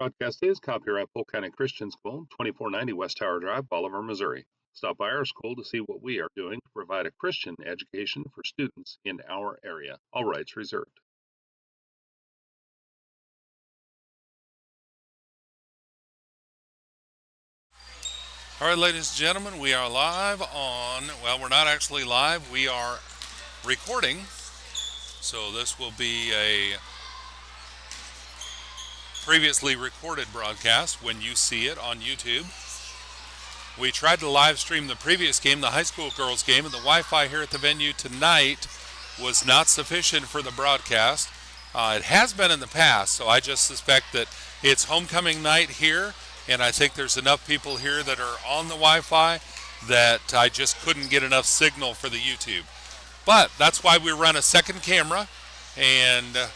Broadcast is copyright Polk County Christian School, 2490 West Tower Drive, Bolivar, Missouri. Stop by our school to see what we are doing to provide a Christian education for students in our area. All rights reserved. All right, ladies and gentlemen, we are live on, well, we're not actually live, we are recording. So this will be a previously recorded broadcast when you see it on YouTube. We tried to live stream the previous game, the high school girls game, and the Wi-Fi here at the venue tonight was not sufficient for the broadcast. It has been in the past, so I just suspect that it's homecoming night here, and I think there's enough people here that are on the Wi-Fi that I just couldn't get enough signal for the YouTube. But that's why we run a second camera, and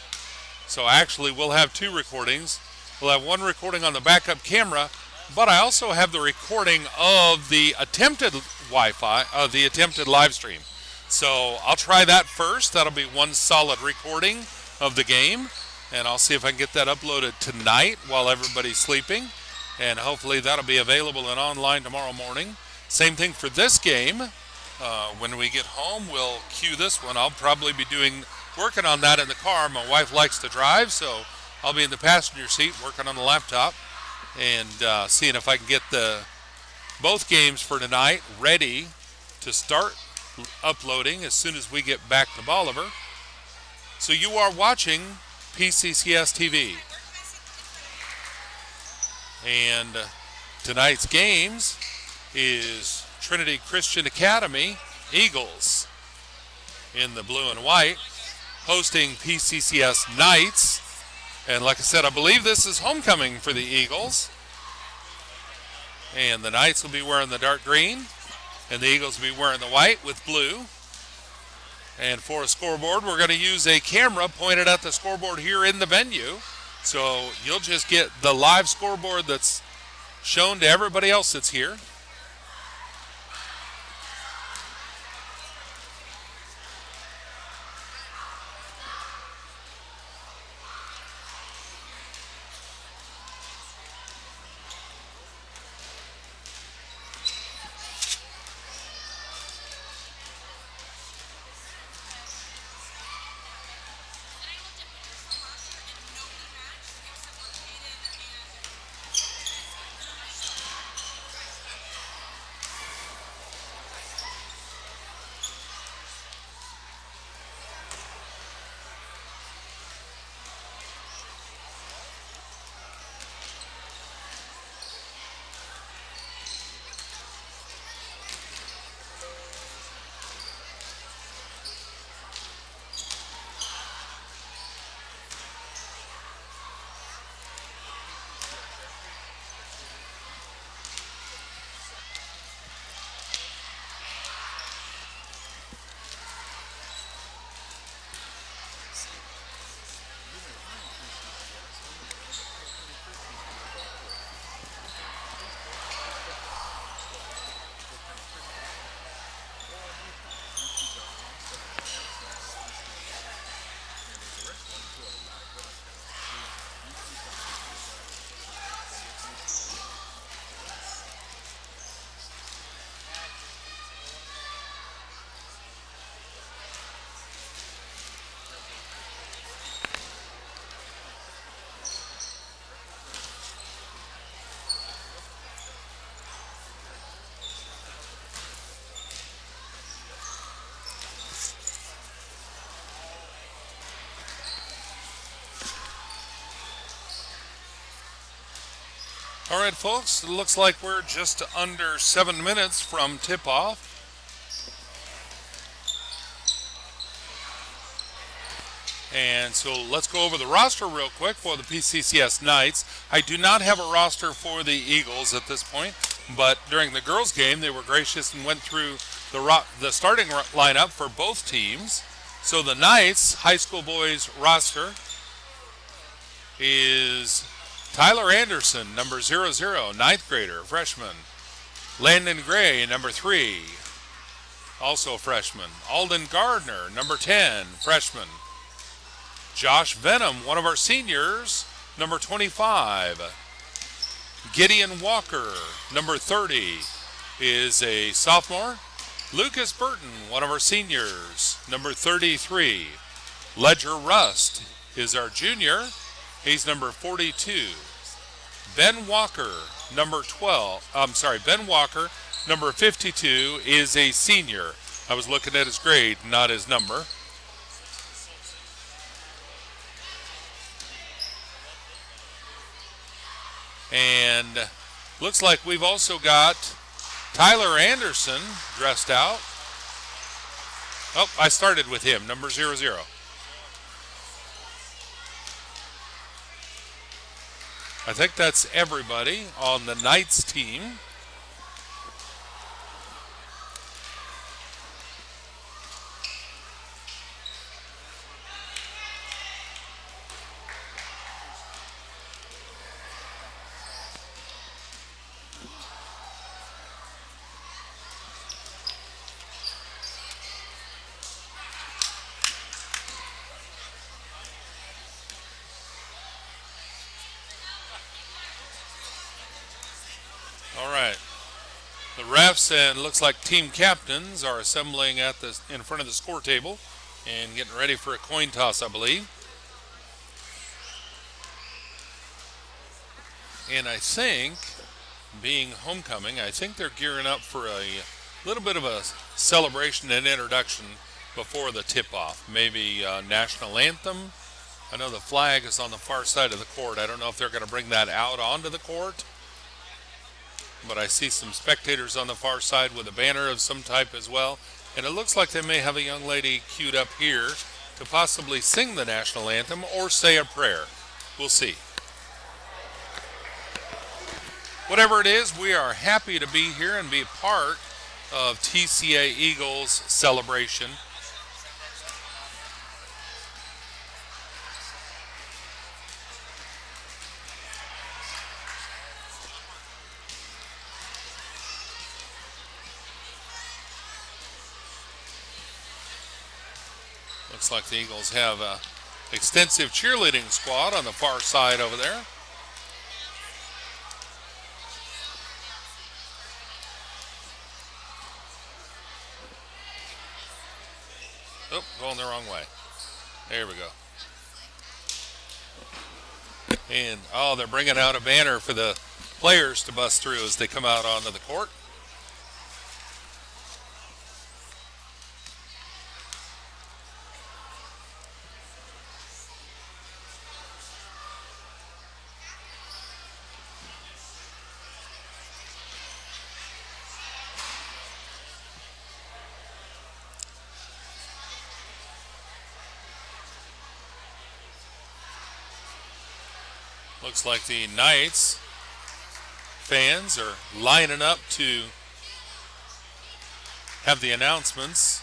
so actually we'll have two recordings. We'll have one recording on the backup camera, but I also have the recording of the attempted Wi-Fi, of the attempted live stream. So I'll try that first. That'll be one solid recording of the game, and I'll see if I can get that uploaded tonight while everybody's sleeping, and hopefully that'll be available and online tomorrow morning. Same thing for this game. When we get home, we'll cue this one. I'll probably be working on that in the car. My wife likes to drive, so I'll be in the passenger seat working on the laptop and seeing if I can get both games for tonight ready to start uploading as soon as we get back to Bolivar. So you are watching PCCS TV. And tonight's games is Trinity Christian Academy Eagles in the blue and white hosting PCCS Knights. And like I said, I believe this is homecoming for the Eagles. And the Knights will be wearing the dark green, and the Eagles will be wearing the white with blue. And for a scoreboard, we're going to use a camera pointed at the scoreboard here in the venue. So you'll just get the live scoreboard that's shown to everybody else that's here. All right, folks, it looks like we're just under 7 minutes from tip-off. And so let's go over the roster real quick for the PCCS Knights. I do not have a roster for the Eagles at this point, but during the girls' game, they were gracious and went through the starting lineup for both teams. So the Knights high school boys roster is Tyler Anderson, number 00, ninth grader, freshman. Landon Gray, number 3, also a freshman. Alden Gardner, number 10, freshman. Josh Venom, one of our seniors, Number 25, Gideon Walker. Number 30 is a sophomore. Lucas Burton, one of our seniors. Number 33, Ledger Rust is our junior. He's number 42. Ben Walker, Ben Walker, number 52, is a senior. I was looking at his grade, not his number. And looks like we've also got Tyler Anderson dressed out. Oh, I started with him, number 00. I think that's everybody on the Knights team. All right. The refs and looks like team captains are assembling at in front of the score table and getting ready for a coin toss, I believe. And I think, being homecoming, I think they're gearing up for a little bit of a celebration and introduction before the tip-off. Maybe national anthem. I know the flag is on the far side of the court. I don't know if they're going to bring that out onto the court. But I see some spectators on the far side with a banner of some type as well. And it looks like they may have a young lady queued up here to possibly sing the national anthem or say a prayer. We'll see. Whatever it is, we are happy to be here and be part of TCA Eagles celebration. Looks like the Eagles have an extensive cheerleading squad on the far side over there. Oh, going the wrong way. There we go. And, they're bringing out a banner for the players to bust through as they come out onto the court. Looks like the Knights fans are lining up to have the announcements.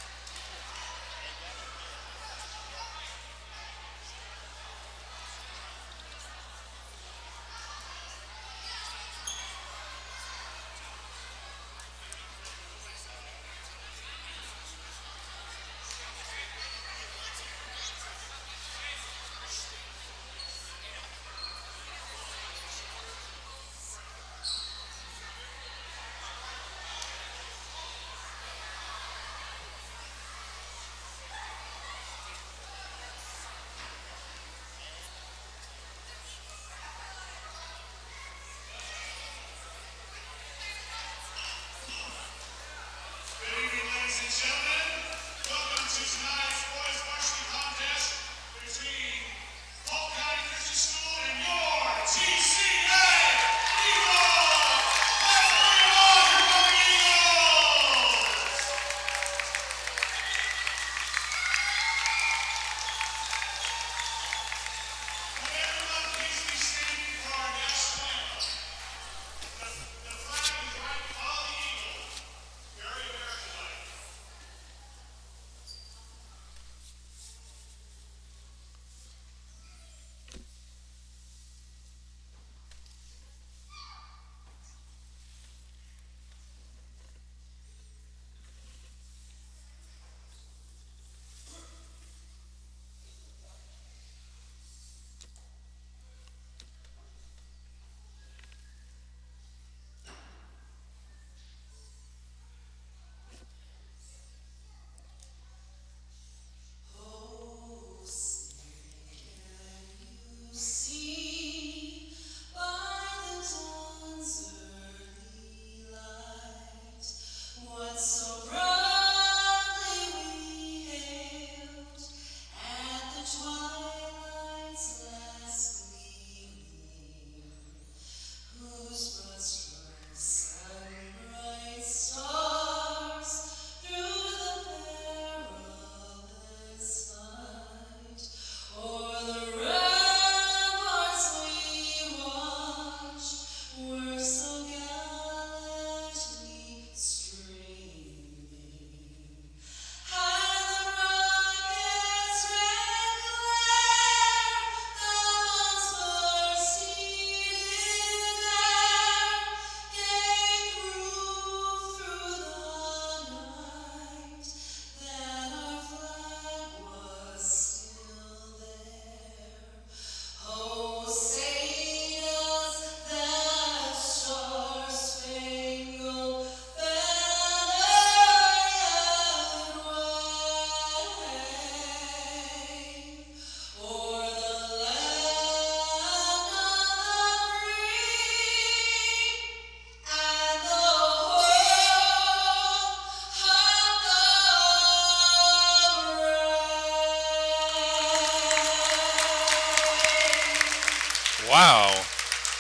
Wow,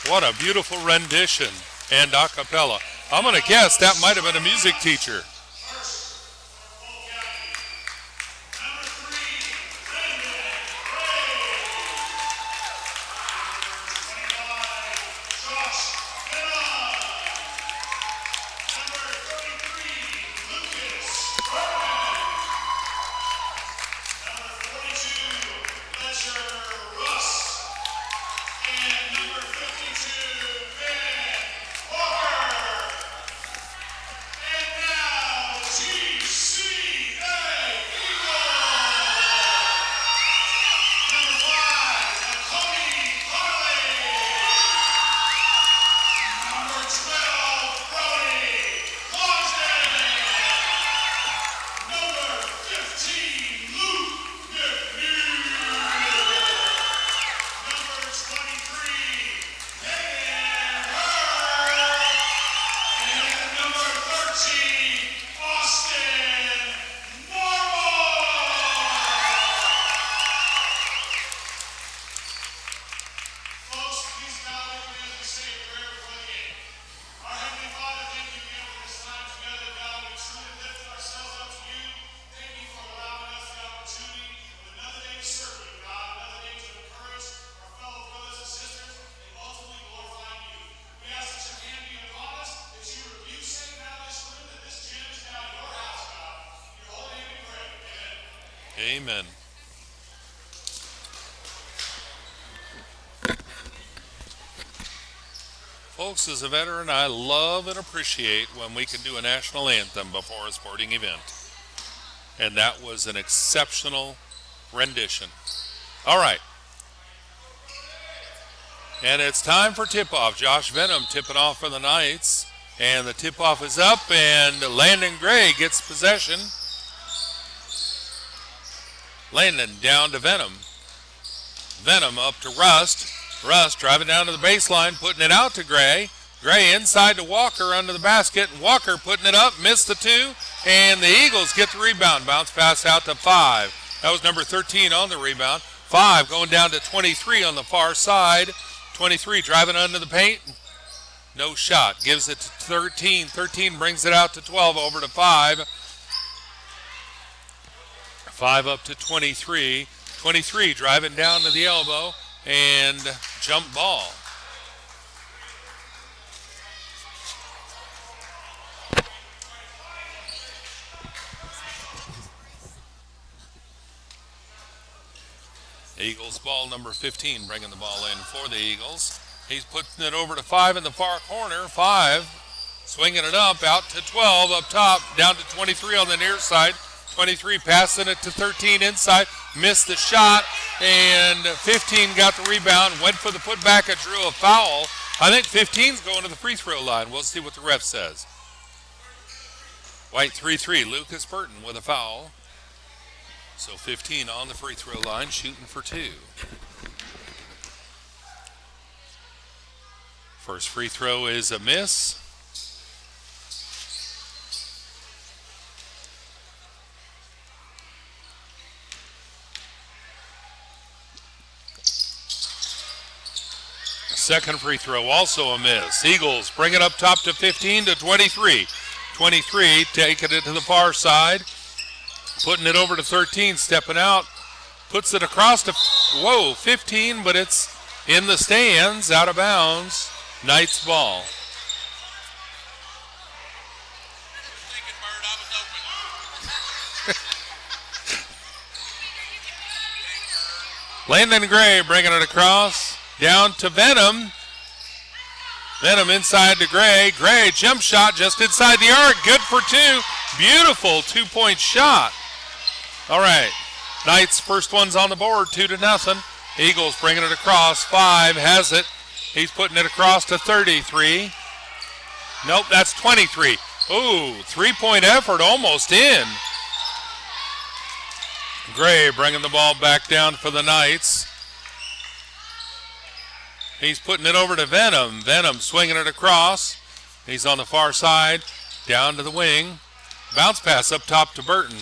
what a beautiful rendition and a cappella. I'm going to guess that might have been a music teacher. Amen. Folks, as a veteran, I love and appreciate when we can do a national anthem before a sporting event. And that was an exceptional rendition. All right. And it's time for tip-off. Josh Venom tipping off for the Knights. And the tip-off is up, and Landon Gray gets possession. Landon down to Venom. Venom up to Rust. Rust driving down to the baseline, putting it out to Gray. Gray inside to Walker under the basket. Walker putting it up, missed the two, and the Eagles get the rebound. Bounce pass out to 5. That was number 13 on the rebound. 5 going down to 23 on the far side. 23 driving under the paint. No shot. Gives it to 13. 13 brings it out to 12, over to 5. 5 up to 23. 23 driving down to the elbow and jump ball. Eagles ball, number 15 bringing the ball in for the Eagles. He's putting it over to 5 in the far corner. 5 swinging it up out to 12 up top, down to 23 on the near side. 23 passing it to 13 inside, missed the shot, and 15 got the rebound, went for the putback and drew a foul. I think 15's going to the free throw line. We'll see what the ref says. White 3-3, Lucas Burton with a foul. So 15 on the free throw line, shooting for 2. First free throw is a miss. Second free throw also a miss. Eagles bring it up top to 15 to 23. 23 taking it to the far side. Putting it over to 13, stepping out. Puts it across to, 15, but it's in the stands, out of bounds. Knights ball. Landon Gray bringing it across. Down to Venom. Venom inside to Gray. Gray jump shot just inside the arc. Good for 2. Beautiful 2-point shot. All right. Knights first one's on the board, 2-0. Eagles bringing it across. 5 has it. He's putting it across to 33. Nope, that's 23. Ooh, 3-point effort almost in. Gray bringing the ball back down for the Knights. He's putting it over to Venom. Venom swinging it across. He's on the far side, down to the wing. Bounce pass up top to Burton.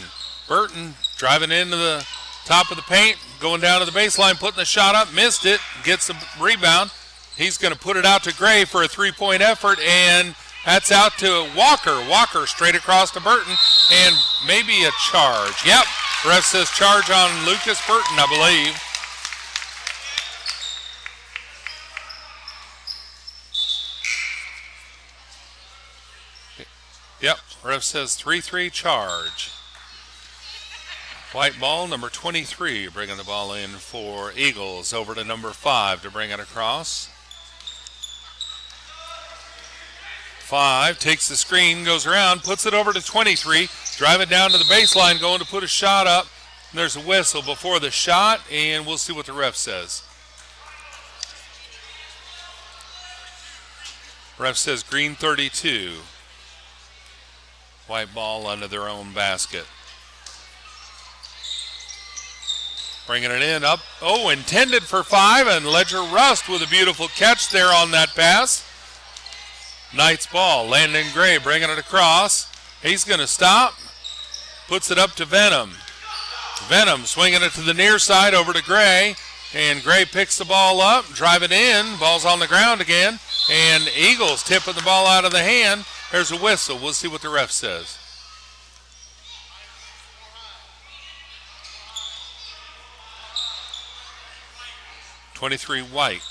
Burton driving into the top of the paint, going down to the baseline, putting the shot up, missed it, gets the rebound. He's going to put it out to Gray for a three-point effort, and that's out to Walker. Walker straight across to Burton, and maybe a charge. Yep, ref says charge on Lucas Burton, I believe. Yep, ref says 3-3 charge. White ball, number 23, bringing the ball in for Eagles. Over to number 5 to bring it across. 5 takes the screen, goes around, puts it over to 23. Drive it down to the baseline, going to put a shot up. There's a whistle before the shot, and we'll see what the ref says. Ref says green 32. White ball under their own basket. Bringing it in up. Oh, intended for 5, and Ledger Rust with a beautiful catch there on that pass. Knight's ball. Landon Gray bringing it across. He's going to stop. Puts it up to Venom. Venom swinging it to the near side over to Gray. And Gray picks the ball up, drive it in. Ball's on the ground again. And Eagles tipping the ball out of the hand. There's a whistle. We'll see what the ref says. .23 White.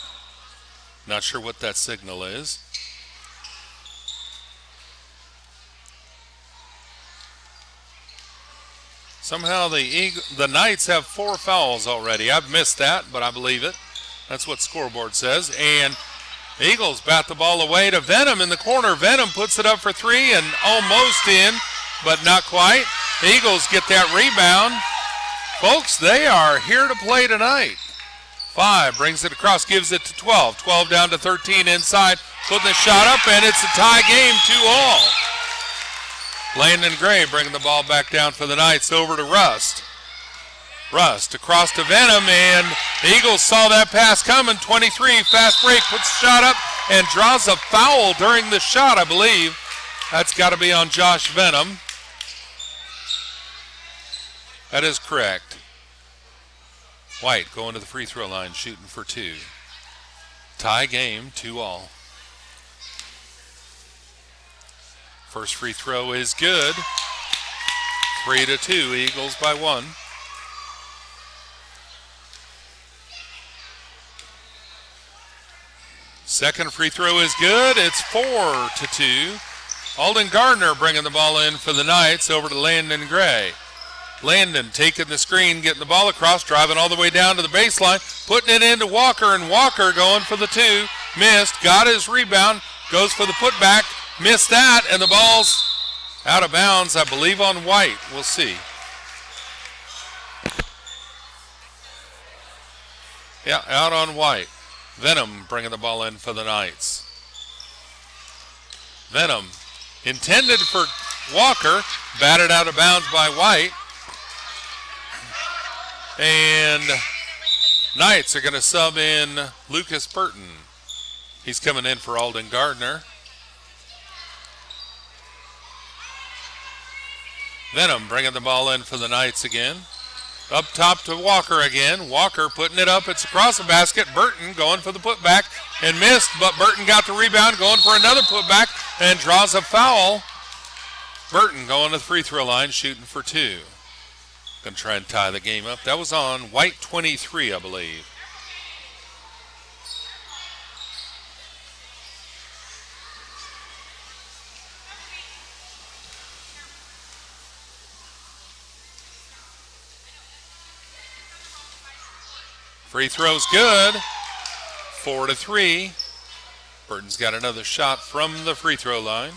Not sure what that signal is. Somehow the Knights have 4 fouls already. I've missed that, but I believe it. That's what scoreboard says. And Eagles bat the ball away to Venom in the corner. Venom puts it up for 3 and almost in, but not quite. Eagles get that rebound. Folks, they are here to play tonight. 5 brings it across, gives it to 12. 12 down to 13 inside, putting the shot up, and it's a tie game, 2-all. Landon Gray bringing the ball back down for the Knights over to Rust. Rust across to Venom, and the Eagles saw that pass coming. 23, fast break, puts the shot up, and draws a foul during the shot, I believe. That's got to be on Josh Venom. That is correct. White going to the free throw line, shooting for 2. Tie game, 2-all. First free throw is good. 3-2, Eagles by 1. Second free throw is good. It's 4-2. Alden Gardner bringing the ball in for the Knights over to Landon Gray. Landon taking the screen, getting the ball across, driving all the way down to the baseline, putting it into Walker, and Walker going for the 2. Missed, got his rebound, goes for the putback, missed that, and the ball's out of bounds, I believe, on White. We'll see. Yeah, out on White. Venom bringing the ball in for the Knights. Venom intended for Walker, batted out of bounds by White. And Knights are going to sub in Lucas Burton. He's coming in for Alden Gardner. Venom bringing the ball in for the Knights again. Up top to Walker again. Walker putting it up. It's across the basket. Burton going for the putback and missed, but Burton got the rebound, going for another putback and draws a foul. Burton going to the free throw line, shooting for 2. Going to try and tie the game up. That was on White 23, I believe. Free throw's good. 4-3. Burton's got another shot from the free throw line.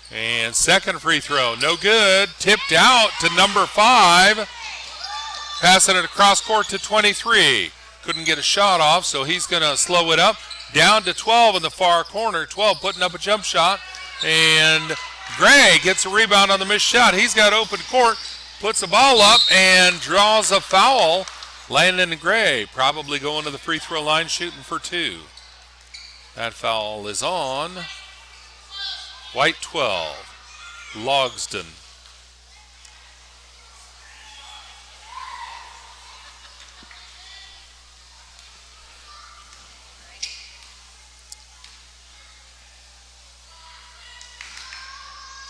And second free throw, no good. Tipped out to number 5. Passing it across court to 23. Couldn't get a shot off, so he's going to slow it up. Down to 12 in the far corner. 12 putting up a jump shot. And Gray gets a rebound on the missed shot. He's got open court. Puts the ball up and draws a foul. Landon Gray probably going to the free throw line, shooting for 2. That foul is on White 12. Logsdon.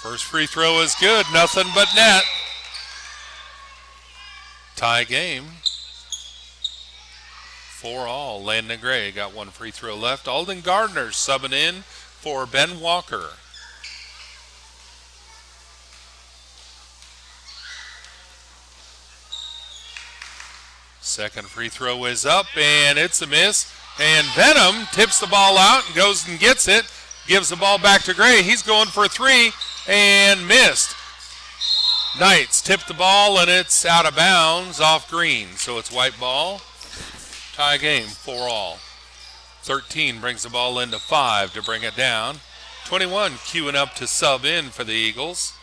First free throw is good, nothing but net. Tie game. 4-all. Landon Gray got one free throw left. Alden Gardner subbing in for Ben Walker. Second free throw is up, and it's a miss. And Venom tips the ball out and goes and gets it. Gives the ball back to Gray. He's going for a three and missed. Knights tip the ball, and it's out of bounds off Green. So it's white ball. Tie game, 4-all. 13 brings the ball into 5 to bring it down. 21 queuing up to sub in for the Eagles.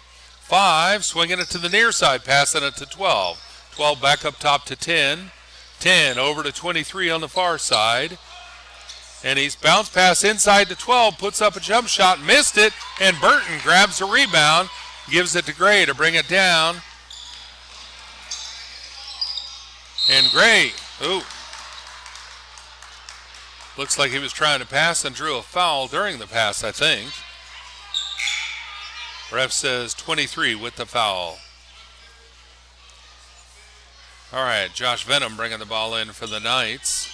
5 swinging it to the near side, passing it to 12. 12 back up top to 10. 10 over to 23 on the far side. And he's bounced pass inside to 12, puts up a jump shot, missed it, and Burton grabs the rebound, gives it to Gray to bring it down. And Gray, looks like he was trying to pass and drew a foul during the pass, I think. Ref says 23 with the foul. All right, Josh Venom bringing the ball in for the Knights.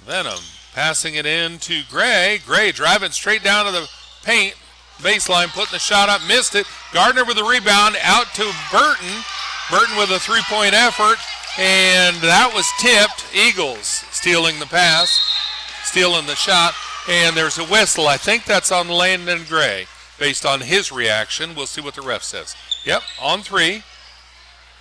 Venom passing it in to Gray. Gray driving straight down to the paint. Baseline, putting the shot up, missed it. Gardner with the rebound, out to Burton. Burton with a three-point effort, and that was tipped. Eagles stealing the pass, stealing the shot, and there's a whistle. I think that's on Landon Gray. Based on his reaction, we'll see what the ref says. Yep, on 3.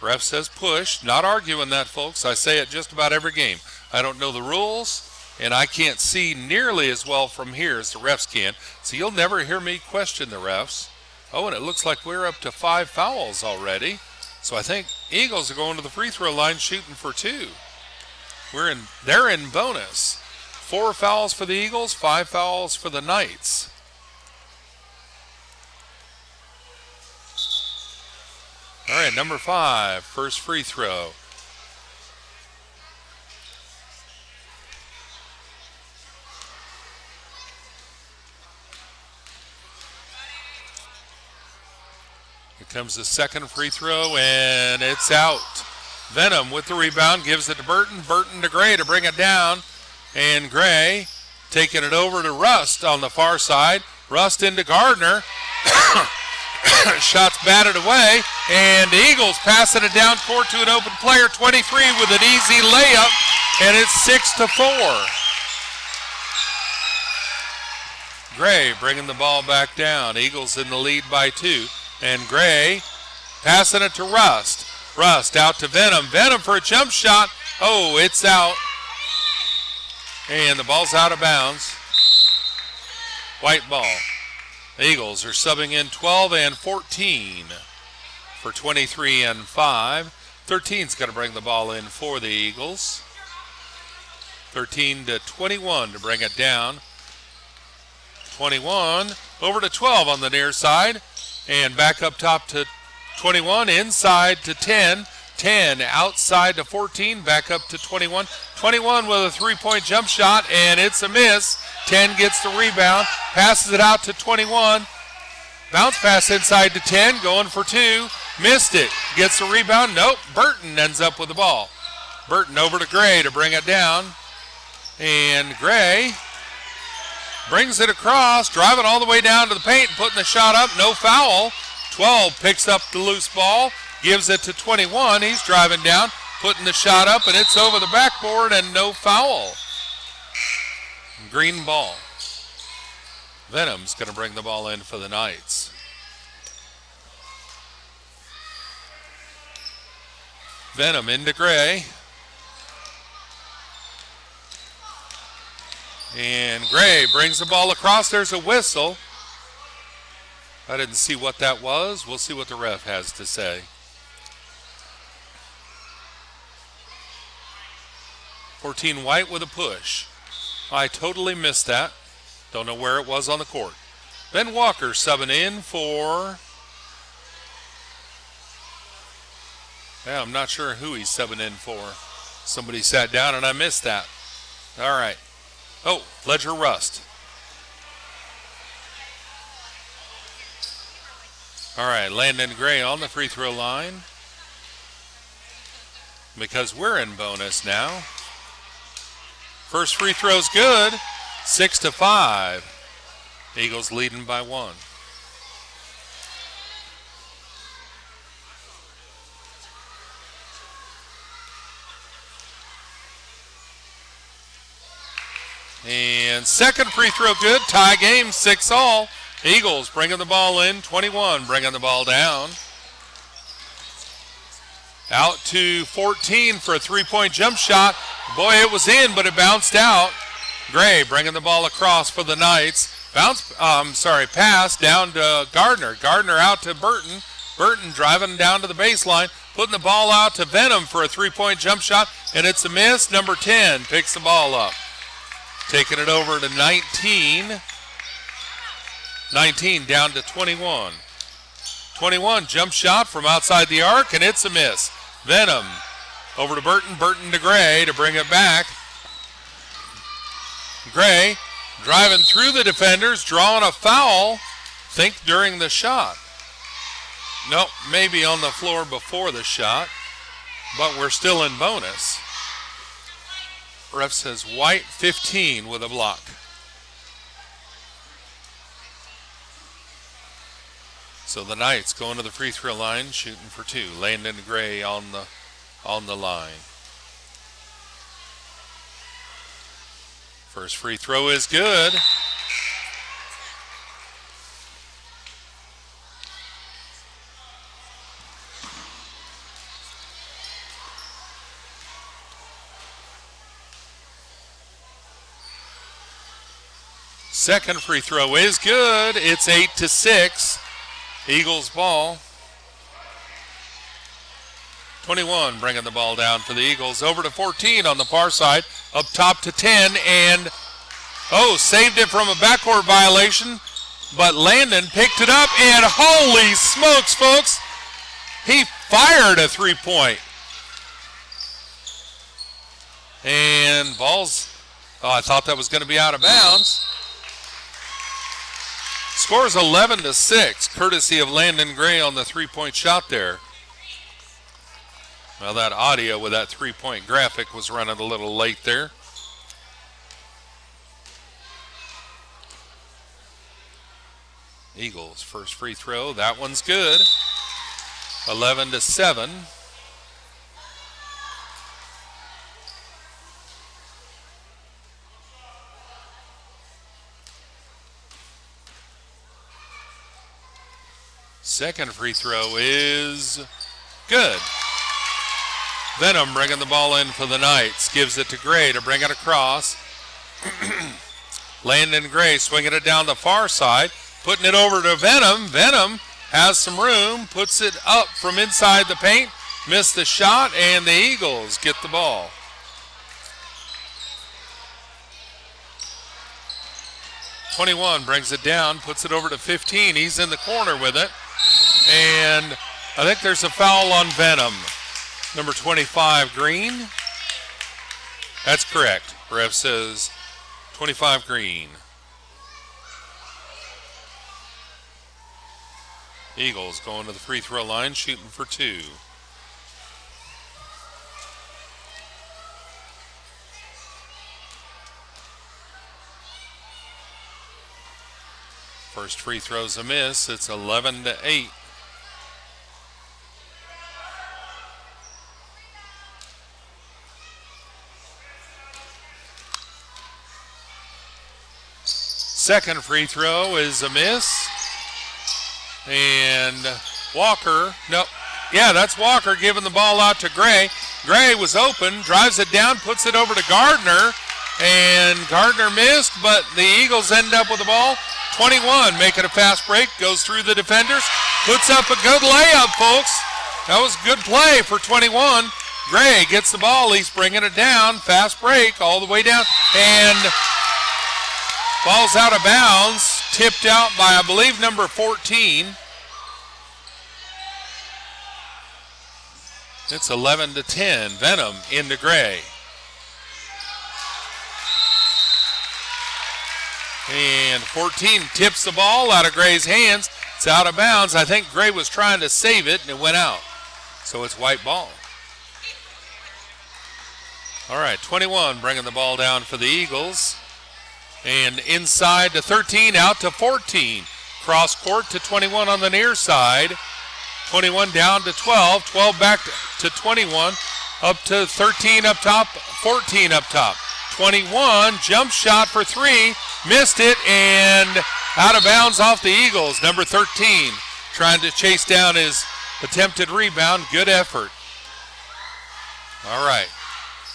Ref says push. Not arguing that, folks. I say it just about every game. I don't know the rules, and I can't see nearly as well from here as the refs can, so you'll never hear me question the refs. Oh, and it looks like we're up to 5 fouls already, so I think Eagles are going to the free throw line shooting for 2. They're in bonus. 4 fouls for the Eagles, 5 fouls for the Knights. All right, number 5, first free throw. Here comes the second free throw, and it's out. Venom with the rebound, gives it to Burton. Burton to Gray to bring it down. And Gray taking it over to Rust on the far side. Rust into Gardner. Shots batted away. And the Eagles passing it down court to an open player. 23 with an easy layup. And it's 6-4. Gray bringing the ball back down. Eagles in the lead by 2. And Gray passing it to Rust. Rust out to Venom. Venom for a jump shot. Oh, it's out. And the ball's out of bounds. White ball. The Eagles are subbing in 12 and 14 for 23 and 5. 13's going to bring the ball in for the Eagles. 13 to 21 to bring it down. 21 over to 12 on the near side. And back up top to 21, inside to 10. 10 outside to 14, back up to 21. 21 with a three-point jump shot, and it's a miss. 10 gets the rebound, passes it out to 21. Bounce pass inside to 10, going for 2. Missed it. Gets the rebound. Nope. Burton ends up with the ball. Burton over to Gray to bring it down. And Gray brings it across, driving all the way down to the paint, putting the shot up. No foul. 12 picks up the loose ball, gives it to 21. He's driving down, putting the shot up, and it's over the backboard, and no foul. Green ball. Venom's going to bring the ball in for the Knights. Venom into Gray. And Gray brings the ball across. There's a whistle. I didn't see what that was. We'll see what the ref has to say. 14 White with a push. I totally missed that. Don't know where it was on the court. Ben Walker subbing in for... Yeah, I'm not sure who he's subbing in for. Somebody sat down and I missed that. All right. Oh, Ledger Rust. All right, Landon Gray on the free throw line. Because we're in bonus now. First free throw's good. 6-5. Eagles leading by 1. And second free throw good. Tie game, 6-all. Eagles bringing the ball in. 21 bringing the ball down. Out to 14 for a three-point jump shot. Boy, it was in, but it bounced out. Gray bringing the ball across for the Knights. Pass down to Gardner. Gardner out to Burton. Burton driving down to the baseline, putting the ball out to Venom for a three-point jump shot, and it's a miss. Number 10 picks the ball up. Taking it over to 19. 19 down to 21. 21 jump shot from outside the arc, and it's a miss. Venom over to Burton. Burton to Gray to bring it back. Gray driving through the defenders, drawing a foul. Think during the shot. Nope, maybe on the floor before the shot, but we're still in bonus. Ref says White 15 with a block. So the Knights going to the free throw line, shooting for 2. Landon Gray on the line. First free throw is good. Second free throw is good. It's 8-6. Eagles ball. 21 bringing the ball down for the Eagles. Over to 14 on the far side. Up top to 10 and, saved it from a backcourt violation. But Landon picked it up and holy smokes, folks. He fired a three-point. And I thought that was going to be out of bounds. Scores 11-6, courtesy of Landon Gray on the three-point shot there. Well, that audio with that three-point graphic was running a little late there. Eagles, first free throw. That one's good. 11-7. Second free throw is good. Venom bringing the ball in for the Knights. Gives it to Gray to bring it across. Landon Gray swinging it down the far side. Putting it over to Venom. Venom has some room. Puts it up from inside the paint. Missed the shot, and the Eagles get the ball. .21 brings it down. Puts it over to 15. He's in the corner with it. And I think there's a foul on Venom. Number 25, Green. That's correct. Ref says 25, Green. Eagles going to the free throw line, shooting for 2. First free throw's a miss. It's 11-8. Second free throw is a miss. And Walker, that's Walker giving the ball out to Gray. Gray was open, drives it down, puts it over to Gardner. And Gardner missed, but the Eagles end up with the ball. 21 making a fast break, goes through the defenders, puts up a good layup, folks. That was good play for 21. Gray gets the ball. He's bringing it down. Fast break all the way down. And ball's out of bounds. Tipped out by, I believe, number 14. It's 11-10. Venom into Gray. And 14 tips the ball out of Gray's hands. It's out of bounds. I think Gray was trying to save it, and it went out. So it's white ball. All right, 21 bringing the ball down for the Eagles. And inside to 13, out to 14. Cross court to 21 on the near side. 21 down to 12. 12 back to 21. Up to 13 up top. 14 up top. 21, jump shot for three. Missed it and out of bounds off the Eagles. Number 13 trying to chase down his attempted rebound. Good effort. All right.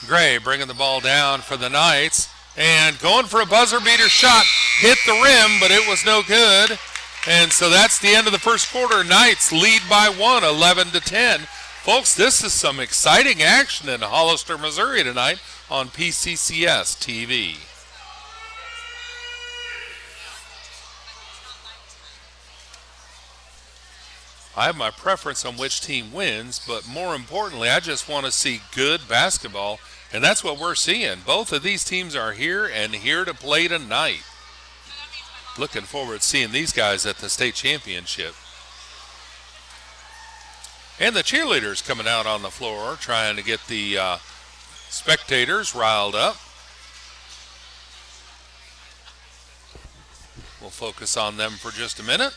Gray bringing the ball down for the Knights. And going for a buzzer beater shot. Hit the rim, but it was no good. And so that's the end of the first quarter. Knights lead by 1, 11-10. Folks, this is some exciting action in Hollister, Missouri tonight on PCCS TV. I have my preference on which team wins, but more importantly, I just want to see good basketball, and that's what we're seeing. Both of these teams are here and here to play tonight. Looking forward to seeing these guys at the state championship. And the cheerleaders coming out on the floor trying to get the spectators riled up. We'll focus on them for just a minute.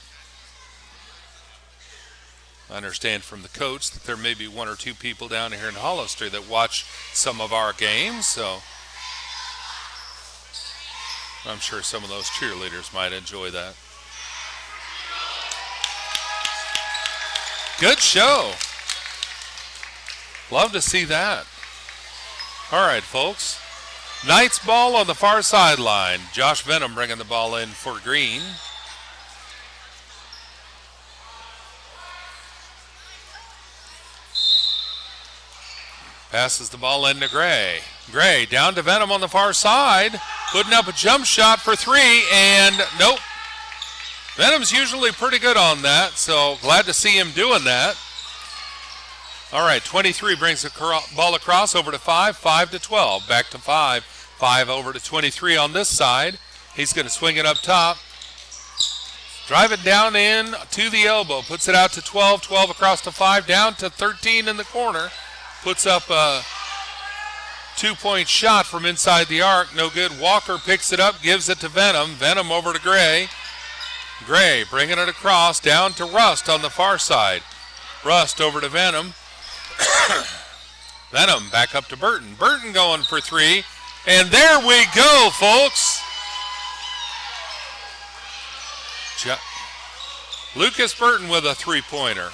I understand from the coach that there may be one or two people down here in Hollister that watch some of our games, so I'm sure some of those cheerleaders might enjoy that. Good show. Love to see that. All right, folks. Knights ball on the far sideline. Josh Venom bringing the ball in for Green. Passes the ball into Gray. Gray down to Venom on the far side. Putting up a jump shot for three, and nope. Venom's usually pretty good on that, so glad to see him doing that. All right, 23 brings the ball across over to 5, 5 to 12. Back to 5, 5 over to 23 on this side. He's going to swing it up top. Drive it down in to the elbow. Puts it out to 12, 12 across to 5, down to 13 in the corner. Puts up a two-point shot from inside the arc. No good. Walker picks it up, gives it to Venom. Venom over to Gray. Gray bringing it across, down to Rust on the far side. Rust over to Venom. Venom back up to Burton. Burton going for three. And there we go, folks. Lucas Burton with a three-pointer.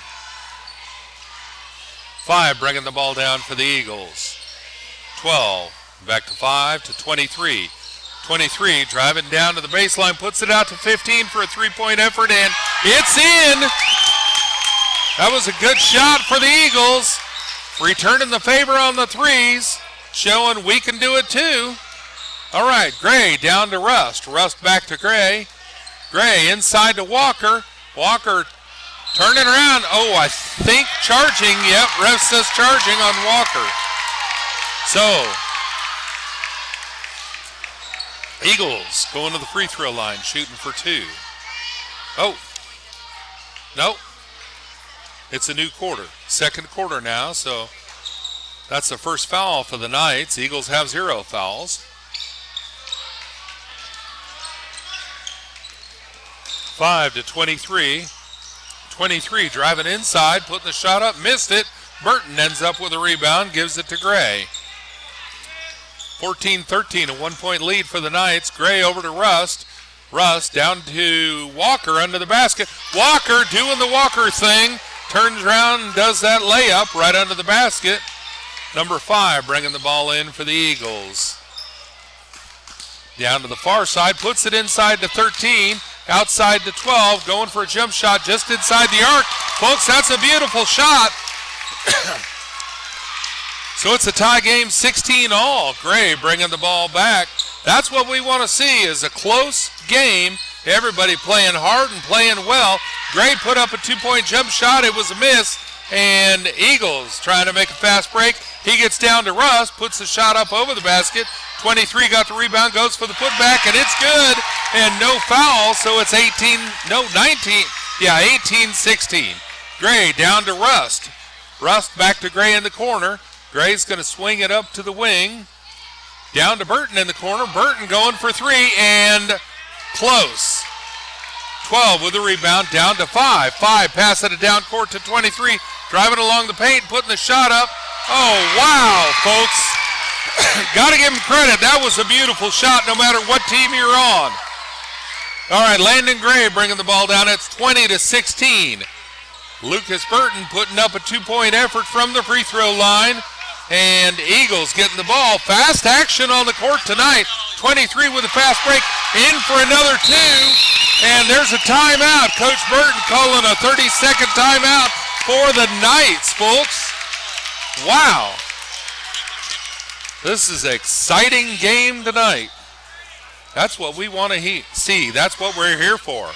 5 bringing the ball down for the Eagles. 12 back to 5 to 23. 23 driving down to the baseline, puts it out to 15 for a three-point effort, and it's in. That was a good shot for the Eagles. Returning the favor on the threes, showing we can do it too. All right, Gray down to Rust. Rust back to Gray. Gray inside to Walker. Walker turning around. Oh, I think charging. Yep, ref says charging on Walker. So, Eagles going to the free throw line, shooting for 2. Oh, nope. It's a new quarter. Second quarter now, so that's the first foul for the Knights. Eagles have 0 fouls. 5 to 23. 23 driving inside, putting the shot up, missed it. Burton ends up with a rebound, gives it to Gray. 14-13, a 1-point lead for the Knights. Gray over to Rust. Rust down to Walker under the basket. Walker doing the Walker thing. Turns around and does that layup right under the basket. Number 5 bringing the ball in for the Eagles. Down to the far side, puts it inside to 13. Outside to 12, going for a jump shot just inside the arc. Folks, that's a beautiful shot. So it's a tie game, 16-all. Gray bringing the ball back. That's what we want to see, is a close game. Everybody playing hard and playing well. Gray put up a 2-point jump shot. It was a miss. And Eagles trying to make a fast break. He gets down to Rust, puts the shot up over the basket. 23 got the rebound, goes for the putback, and it's good. And no foul, so it's 18-16. Gray down to Rust. Rust back to Gray in the corner. Gray's going to swing it up to the wing. Down to Burton in the corner. Burton going for three, and close. 12 with the rebound, down to 5. 5 passing it down court to 23. Driving along the paint, putting the shot up. Oh, wow, folks. Got to give him credit. That was a beautiful shot no matter what team you're on. All right, Landon Gray bringing the ball down. It's 20-16. Lucas Burton putting up a 2-point effort from the free throw line. And Eagles getting the ball. Fast action on the court tonight. 23 with a fast break. In for another 2. And there's a timeout. Coach Burton calling a 30-second timeout for the Knights, folks. Wow. This is an exciting game tonight. That's what we want to see. That's what we're here for.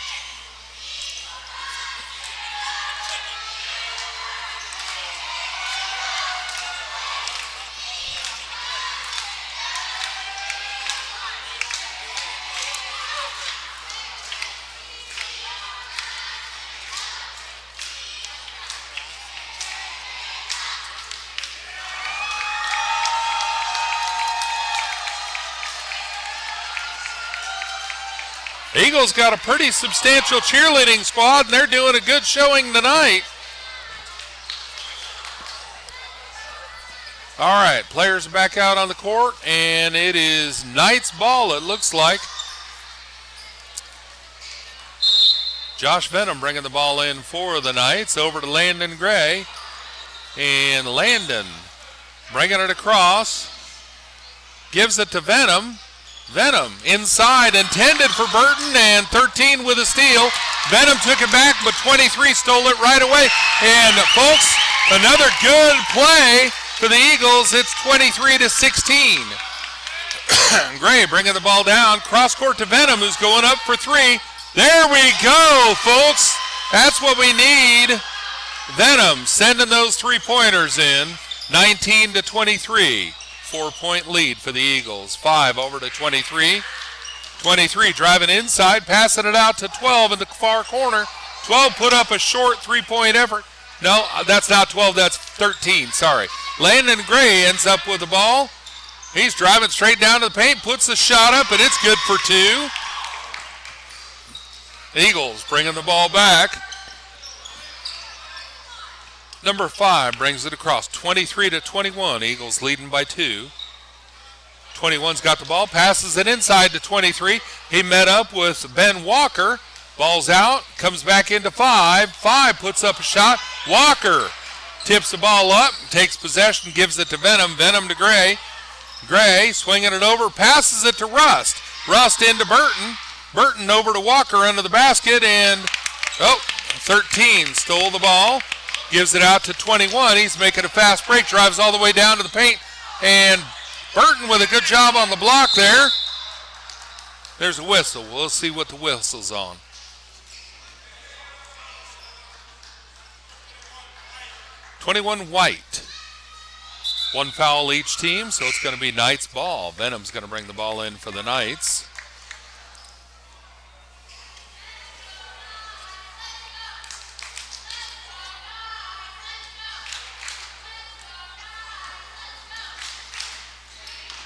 Eagles got a pretty substantial cheerleading squad, and they're doing a good showing tonight. All right, players are back out on the court, and it is Knights ball, it looks like. Josh Venom bringing the ball in for the Knights, over to Landon Gray. And Landon bringing it across, gives it to Venom. Venom inside, intended for Burton, and 13 with a steal. Venom took it back, but 23 stole it right away. And folks, another good play for the Eagles. It's 23-16. Gray bringing the ball down, cross court to Venom, who's going up for 3. There we go, folks. That's what we need. Venom sending those 3-pointers in. 19-23. 4-point lead for the Eagles. 5 over to 23. 23 driving inside, passing it out to 12 in the far corner. 12 put up a short 3-point effort. No, that's not 12, that's 13, sorry. Landon Gray ends up with the ball. He's driving straight down to the paint, puts the shot up, and it's good for 2. Eagles bringing the ball back. Number 5 brings it across, 23-21. Eagles leading by 2. 21's got the ball, passes it inside to 23. He met up with Ben Walker. Ball's out, comes back into 5. 5 puts up a shot. Walker tips the ball up, takes possession, gives it to Venom. Venom to Gray. Gray swinging it over, passes it to Rust. Rust into Burton. Burton over to Walker under the basket, and 13 stole the ball. Gives it out to 21. He's making a fast break, drives all the way down to the paint, and Burton with a good job on the block there. There's a whistle. We'll see what the whistle's on. (21) White. 1 foul each team, so it's going to be Knights ball. Venom's going to bring the ball in for the Knights.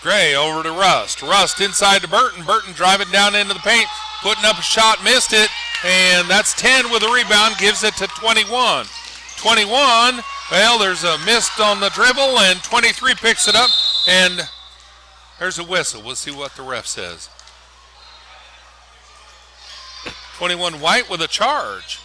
Gray over to Rust. Rust inside to Burton. Burton driving down into the paint, putting up a shot, missed it, and that's 10 with a rebound, gives it to 21. 21, well, there's a miss on the dribble, and 23 picks it up, and there's a whistle. We'll see what the ref says. 21 White with a charge.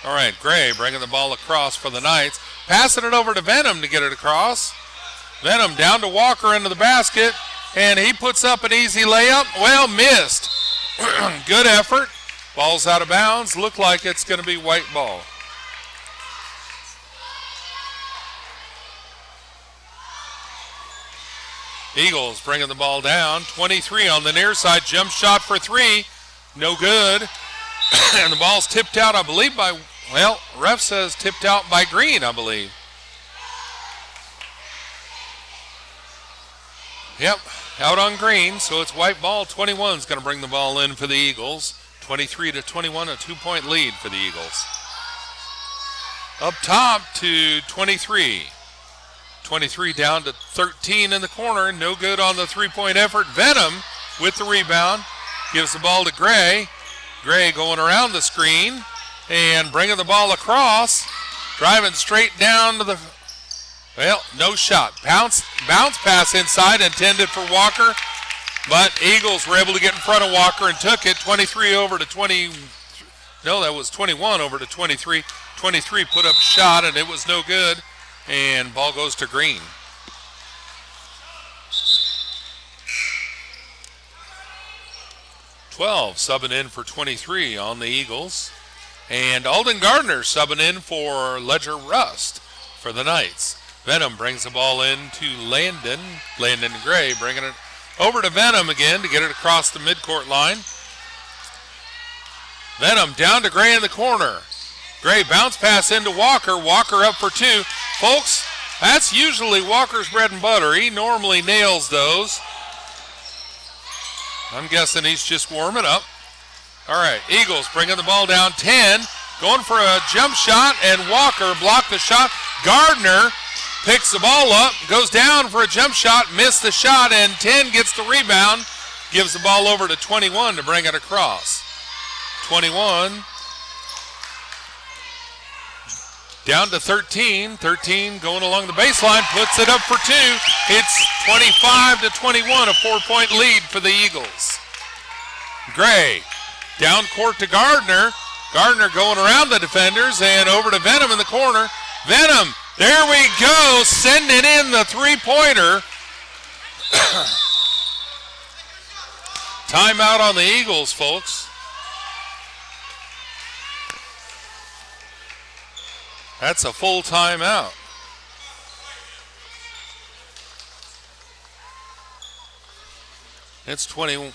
All right, Gray bringing the ball across for the Knights. Passing it over to Venom to get it across. Venom down to Walker into the basket, and he puts up an easy layup. Well, missed. Good effort. Ball's out of bounds. Look like it's going to be white ball. Eagles bringing the ball down. 23 on the near side. Jump shot for three. No good. And the ball's tipped out, I believe, by, well, ref says tipped out by Green, I believe. Yep, out on Green, so it's white ball. 21 is going to bring the ball in for the Eagles. 23-21, a 2-point lead for the Eagles. Up top to 23. 23 down to 13 in the corner. No good on the three-point effort. Venom with the rebound. Gives the ball to Gray. Gray going around the screen and bringing the ball across. Driving straight down to the, well, no shot. Bounce pass inside intended for Walker. But Eagles were able to get in front of Walker and took it. 23 over to 20. No, that was 21 over to 23. 23 put up a shot and it was no good. And ball goes to Green. Subbing in for 23 on the Eagles. And Alden Gardner subbing in for Ledger Rust for the Knights. Venom brings the ball in to Landon. Landon Gray bringing it over to Venom again to get it across the midcourt line. Venom down to Gray in the corner. Gray bounce pass into Walker. Walker up for two. Folks, that's usually Walker's bread and butter. He normally nails those. I'm guessing he's just warming up. All right, Eagles bringing the ball down. 10, going for a jump shot, and Walker blocked the shot. Gardner picks the ball up, goes down for a jump shot, missed the shot, and 10 gets the rebound, gives the ball over to 21 to bring it across. 21 down to 13. 13 going along the baseline, puts it up for two. It's 25-21, a 4-point lead for the Eagles. Gray down court to Gardner. Gardner going around the defenders and over to Venom in the corner. Venom, there we go, sending in the three-pointer. Timeout on the Eagles, folks. That's a full timeout. It's 23.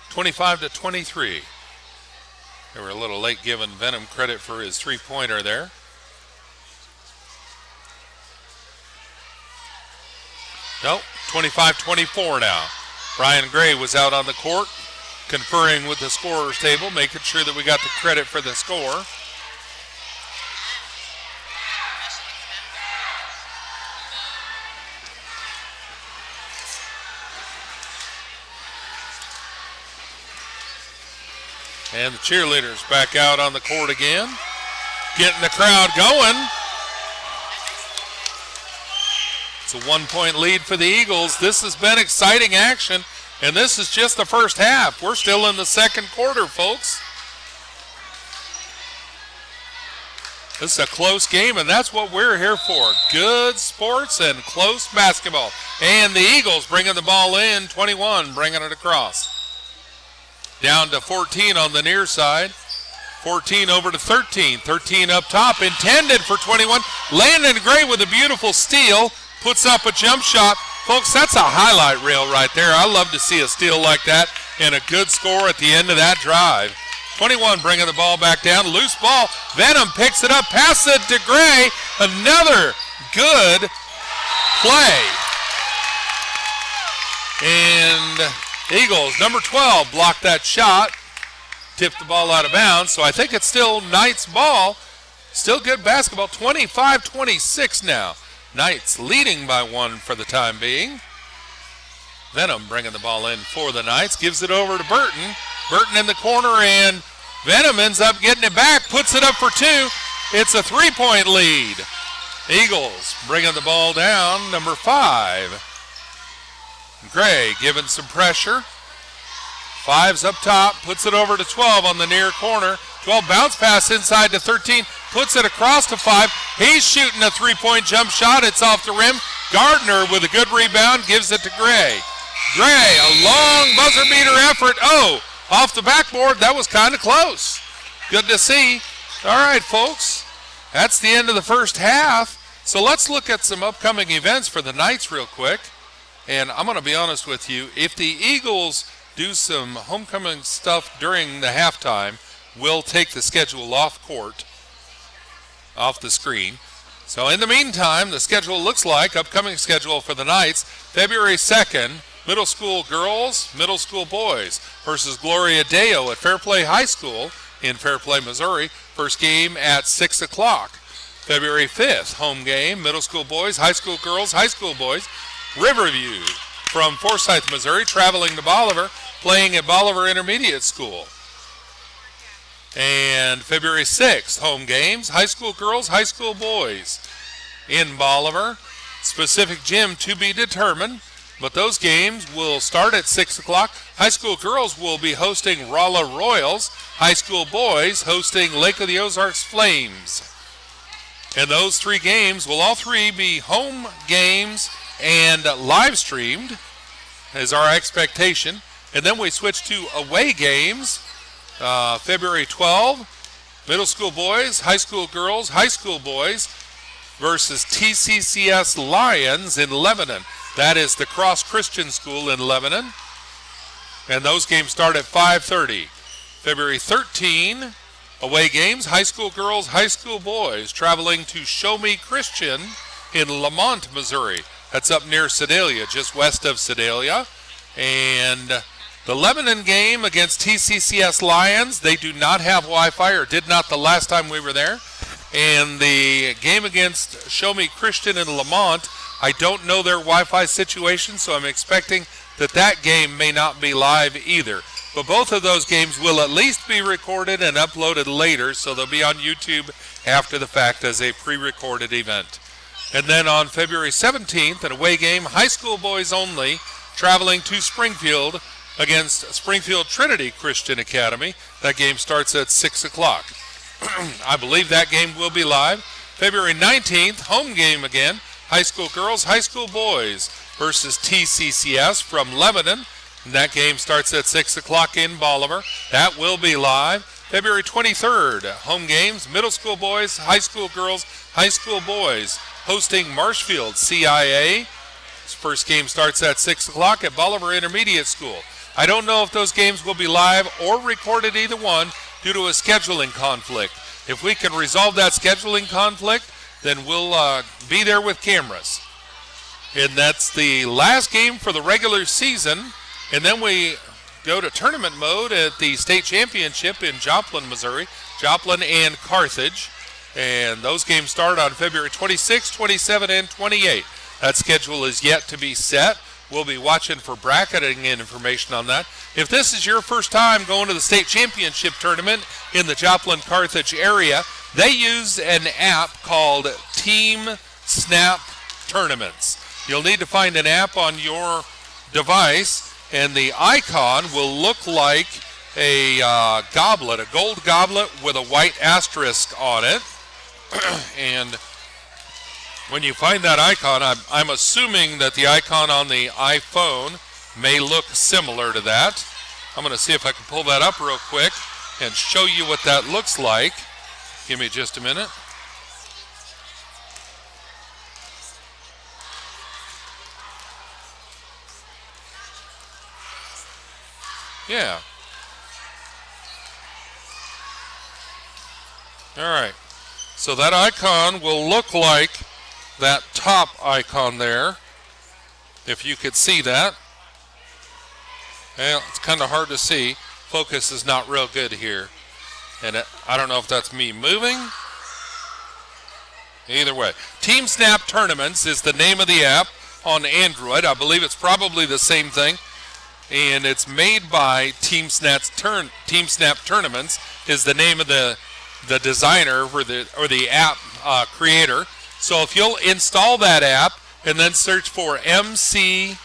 25-23. They were a little late giving Venom credit for his three-pointer there. Nope, 25-24 now. Brian Gray was out on the court, conferring with the scorer's table, making sure that we got the credit for the score. And the cheerleaders back out on the court again, getting the crowd going. It's a 1-point lead for the Eagles. This has been exciting action, and this is just the first half. We're still in the second quarter, folks. This is a close game, and that's what we're here for. Good sports and close basketball. And the Eagles bringing the ball in, 21 bringing it across. Down to 14 on the near side. 14 over to 13. 13 up top, intended for 21. Landon Gray with a beautiful steal. Puts up a jump shot. Folks, that's a highlight reel right there. I love to see a steal like that and a good score at the end of that drive. 21 bringing the ball back down. Loose ball. Venom picks it up. Pass it to Gray. Another good play. And Eagles, number 12, blocked that shot. Tipped the ball out of bounds. So I think it's still Knights ball. Still good basketball. 25-26 now. Knights leading by one for the time being. Venom bringing the ball in for the Knights. Gives it over to Burton. Burton in the corner, and Venom ends up getting it back. Puts it up for two. It's a 3-point lead. Eagles bringing the ball down. Number 5. Gray giving some pressure. 5's up top. Puts it over to 12 on the near corner. 12 bounce pass inside to 13. Puts it across to 5. He's shooting a 3-point jump shot. It's off the rim. Gardner with a good rebound gives it to Gray. Gray, a long buzzer beater effort. Oh, off the backboard. That was kind of close. Good to see. All right, folks. That's the end of the first half. So let's look at some upcoming events for the Knights real quick. And I'm going to be honest with you. If the Eagles do some homecoming stuff during the halftime, we'll take the schedule off the screen. So in the meantime, the schedule looks like, upcoming schedule for the Knights, February 2nd, middle school girls, middle school boys versus Gloria Deo at Fairplay High School in Fairplay, Missouri. First game at 6 o'clock. February 5th, home game, middle school boys, high school girls, high school boys. Riverview from Forsyth, Missouri, traveling to Bolivar, playing at Bolivar Intermediate School. And February 6th, home games, high school girls, high school boys in Bolivar. Specific gym to be determined, but those games will start at 6 o'clock. High school girls will be hosting Rolla Royals, high school boys hosting Lake of the Ozarks Flames. And those three games will all three be home games and live streamed, is our expectation. And then we switch to away games. February 12, middle school boys, high school girls, high school boys versus TCCS Lions in Lebanon. That is the Cross Christian School in Lebanon. And those games start at 5:30. February 13, away games, high school girls, high school boys traveling to Show Me Christian in Lamont, Missouri. That's up near Sedalia, just west of Sedalia. And the Lebanon game against TCCS Lions, they do not have Wi-Fi, or did not the last time we were there. And the game against Show Me Christian in Lamont, I don't know their Wi-Fi situation, so I'm expecting that game may not be live either. But both of those games will at least be recorded and uploaded later, so they'll be on YouTube after the fact as a pre-recorded event. And then on February 17th, an away game, high school boys only, traveling to Springfield against Springfield Trinity Christian Academy. That game starts at 6 o'clock. I believe that game will be live. February 19th, home game again, high school girls, high school boys versus TCCS from Lebanon. And that game starts at 6 o'clock in Bolivar. That will be live. February 23rd, home games, middle school boys, high school girls, high school boys hosting Marshfield CIA. First game starts at 6 o'clock at Bolivar Intermediate School. I don't know if those games will be live or recorded, either one, due to a scheduling conflict. If we can resolve that scheduling conflict, then we'll be there with cameras. And that's the last game for the regular season. And then we go to tournament mode at the state championship in Joplin, Missouri. Joplin and Carthage. And those games start on February 26, 27, and 28. That schedule is yet to be set. We'll be watching for bracketing and information on that. If this is your first time going to the state championship tournament in the Joplin-Carthage area, they use an app called Team Snap Tournaments. You'll need to find an app on your device, and the icon will look like a goblet, a gold goblet with a white asterisk on it. And when you find that icon, I'm assuming that the icon on the iPhone may look similar to that. I'm going to see if I can pull that up real quick and show you what that looks like. Give me just a minute. Yeah. All right. So that icon will look like that top icon there, if you could see that. Well, it's kind of hard to see. Focus is not real good here. And I don't know if that's me moving. Either way. Team Snap Tournaments is the name of the app on Android. I believe it's probably the same thing. And it's made by Team Snap Tournaments is the name of the designer or the app creator. So if you'll install that app and then search for MCSAA,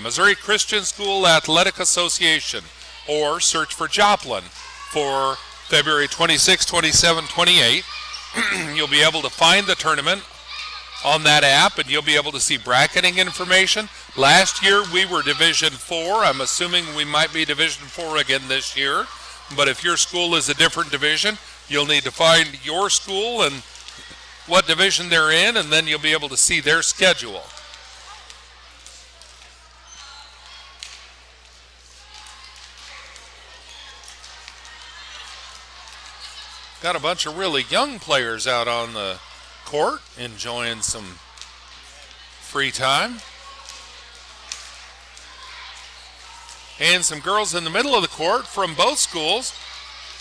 Missouri Christian School Athletic Association, or search for Joplin for February 26, 27, 28, you'll be able to find the tournament on that app, and you'll be able to see bracketing information. Last year we were Division 4. I'm assuming we might be Division 4 again this year. But if your school is a different division, you'll need to find your school and what division they're in, and then you'll be able to see their schedule. Got a bunch of really young players out on the court enjoying some free time. And some girls in the middle of the court from both schools.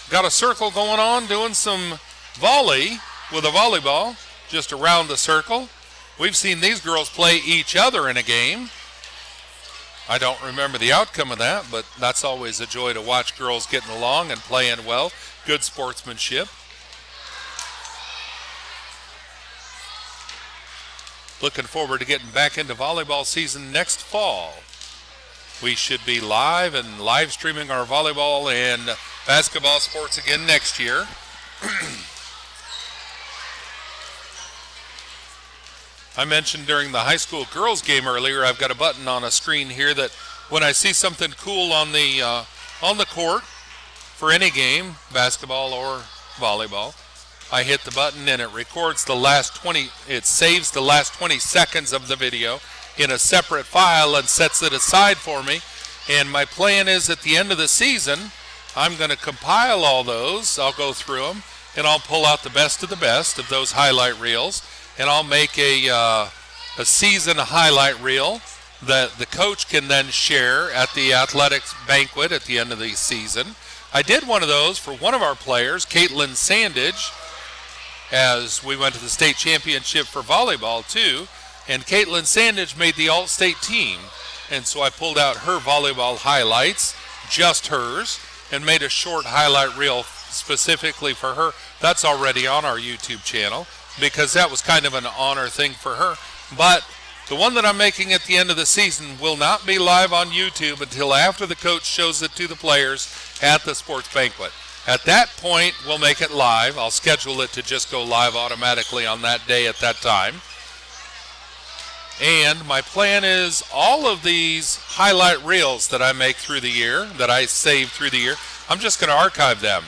Got a circle going on, doing some volley with a volleyball just around the circle. We've seen these girls play each other in a game. I don't remember the outcome of that, but that's always a joy to watch girls getting along and playing well. Good sportsmanship. Looking forward to getting back into volleyball season next fall. We should be live and live streaming our volleyball and basketball sports again next year. I mentioned during the high school girls game earlier, I've got a button on a screen here that when I see something cool on the court for any game, basketball or volleyball, I hit the button and it records it saves the last 20 seconds of the video in a separate file and sets it aside for me. And my plan is at the end of the season, I'm going to compile all those. I'll go through them and I'll pull out the best of those highlight reels, and I'll make a season highlight reel that the coach can then share at the athletics banquet at the end of the season. I did one of those for one of our players, Caitlin Sandage, as we went to the state championship for volleyball too. And Caitlin Sandage made the all-state team. And so I pulled out her volleyball highlights, just hers, and made a short highlight reel specifically for her. That's already on our YouTube channel because that was kind of an honor thing for her. But the one that I'm making at the end of the season will not be live on YouTube until after the coach shows it to the players at the sports banquet. At that point, we'll make it live. I'll schedule it to just go live automatically on that day at that time. And my plan is all of these highlight reels that I make through the year, that I save through the year, I'm just going to archive them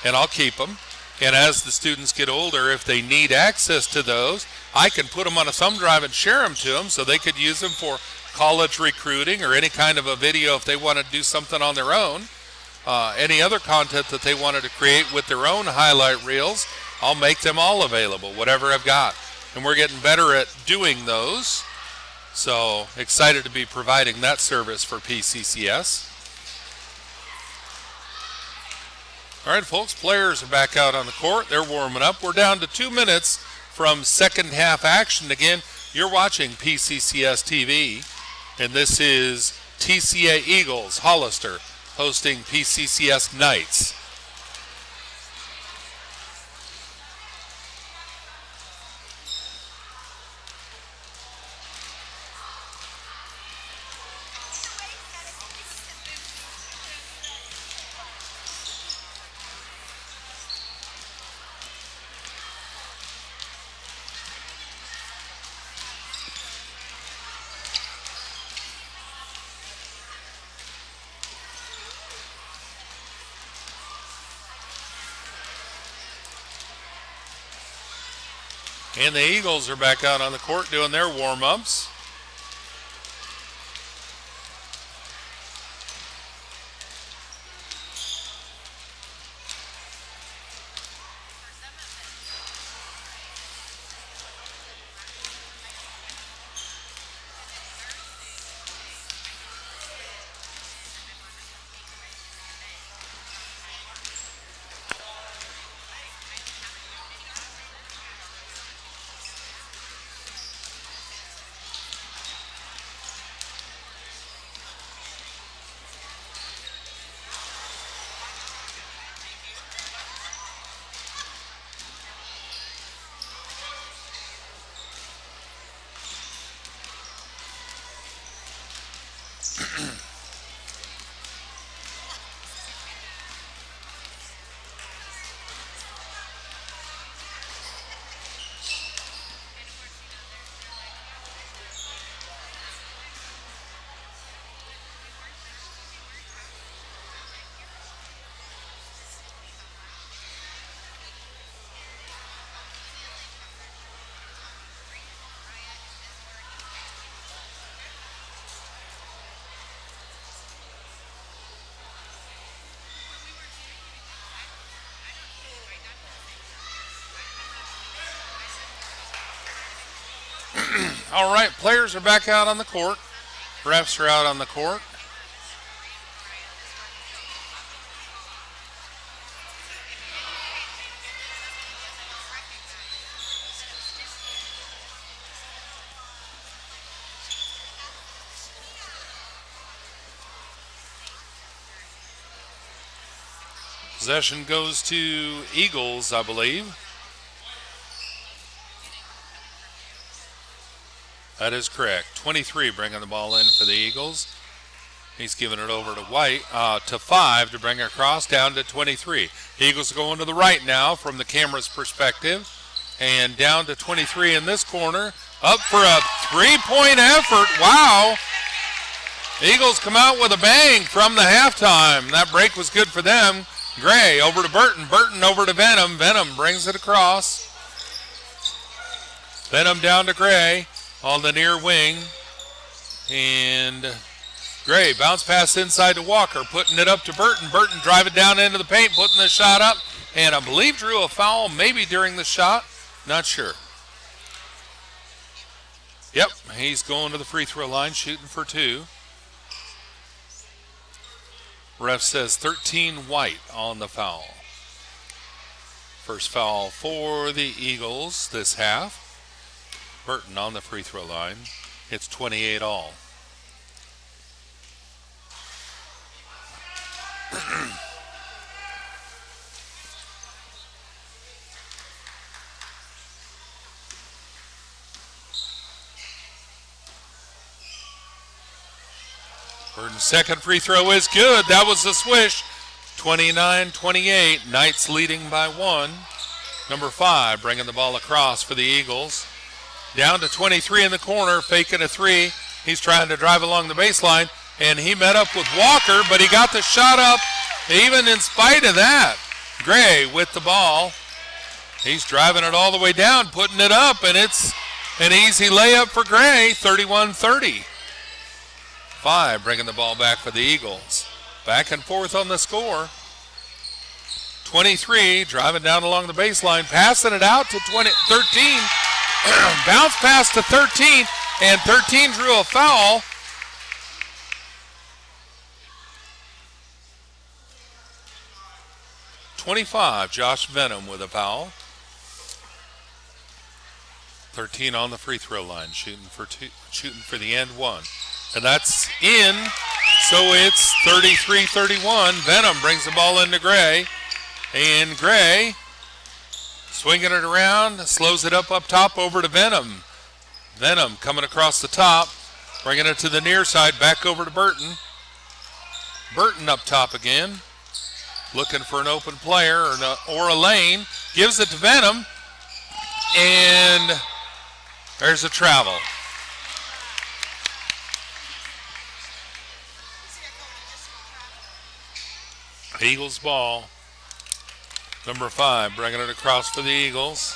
and I'll keep them. And as the students get older, if they need access to those, I can put them on a thumb drive and share them to them so they could use them for college recruiting or any kind of a video if they want to do something on their own. Any other content that they wanted to create with their own highlight reels, I'll make them all available, whatever I've got. And we're getting better at doing those. So excited to be providing that service for PCCS. All right, folks, players are back out on the court. They're warming up. We're down to 2 minutes from second half action. Again, you're watching PCCS TV, and this is TCA Eagles Hollister hosting PCCS Knights. And the Eagles are back out on the court doing their warm-ups. All right, players are back out on the court. Refs are out on the court. Possession goes to Eagles, I believe. That is correct. 23 bringing the ball in for the Eagles. He's giving it over to White, to 5 to bring it across, down to 23. Eagles going to the right now from the camera's perspective. And down to 23 in this corner. Up for a three-point effort. Wow. Eagles come out with a bang from the halftime. That break was good for them. Gray over to Burton. Burton over to Venom. Venom brings it across. Venom down to Gray on the near wing. And Gray bounce pass inside to Walker, putting it up to Burton. Burton driving down into the paint, putting the shot up. And I believe drew a foul maybe during the shot. Not sure. Yep, he's going to the free throw line, shooting for 2. Ref says 13 White on the foul. First foul for the Eagles this half. Burton on the free throw line. It's 28 all. Burton's second free throw is good. That was the swish. 29-28. Knights leading by 1. Number 5 bringing the ball across for the Eagles. Down to 23 in the corner, faking a 3. He's trying to drive along the baseline, and he met up with Walker, but he got the shot up even in spite of that. Gray with the ball. He's driving it all the way down, putting it up, and it's an easy layup for Gray, 31-30. 5 bringing the ball back for the Eagles. Back and forth on the score. 23 driving down along the baseline, passing it out to 13. Bounce pass to 13, and 13 drew a foul. .25, Josh Venom with a foul. 13 on the free throw line, shooting for the end one. And that's in, so it's 33-31. Venom brings the ball into Gray. And Gray, swinging it around, slows it up top over to Venom. Venom coming across the top, bringing it to the near side, back over to Burton. Burton up top again, looking for an open player or a lane. Gives it to Venom, and there's a travel. Eagles ball. Number 5 bringing it across for the Eagles.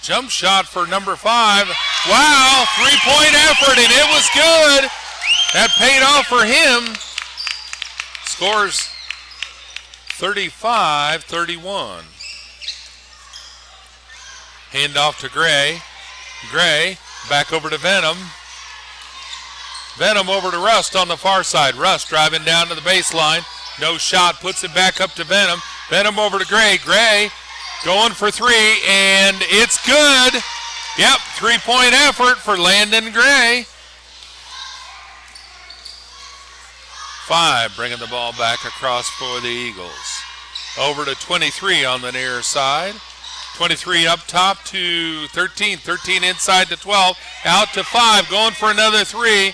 Jump shot for number 5. Wow, 3-point effort, and it was good. That paid off for him. Scores 35-31. Hand off to Gray. Gray back over to Venom. Venom over to Rust on the far side. Rust driving down to the baseline. No shot, puts it back up to Venom. Venom over to Gray. Gray going for 3, and it's good. Yep, 3-point effort for Landon Gray. 5 bringing the ball back across for the Eagles. Over to 23 on the near side. 23 up top to 13. 13 inside to 12. Out to 5, going for another 3.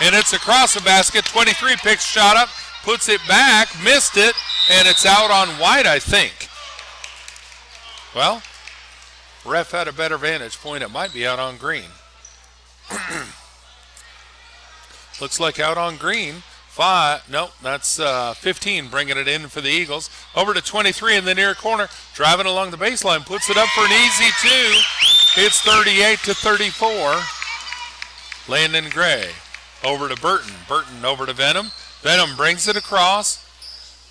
And it's across the basket. 23 picks shot up, puts it back, missed it, and it's out on White, I think. Well, ref had a better vantage point. It might be out on green. Looks like out on green. 5, nope, that's 15 bringing it in for the Eagles. Over to 23 in the near corner, driving along the baseline, puts it up for an easy 2. It's 38-34. Landon Gray. Over to Burton. Burton over to Venom. Venom brings it across.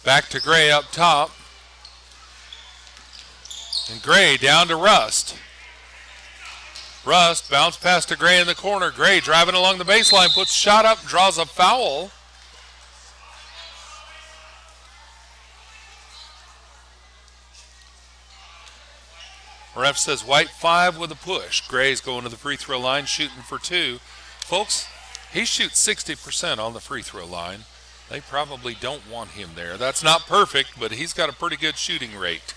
Back to Gray up top. And Gray down to Rust. Rust bounce pass to Gray in the corner. Gray driving along the baseline, puts shot up, draws a foul. Ref says White 5 with a push. Gray's going to the free throw line, shooting for 2. Folks, he shoots 60% on the free throw line. They probably don't want him there. That's not perfect, but he's got a pretty good shooting rate.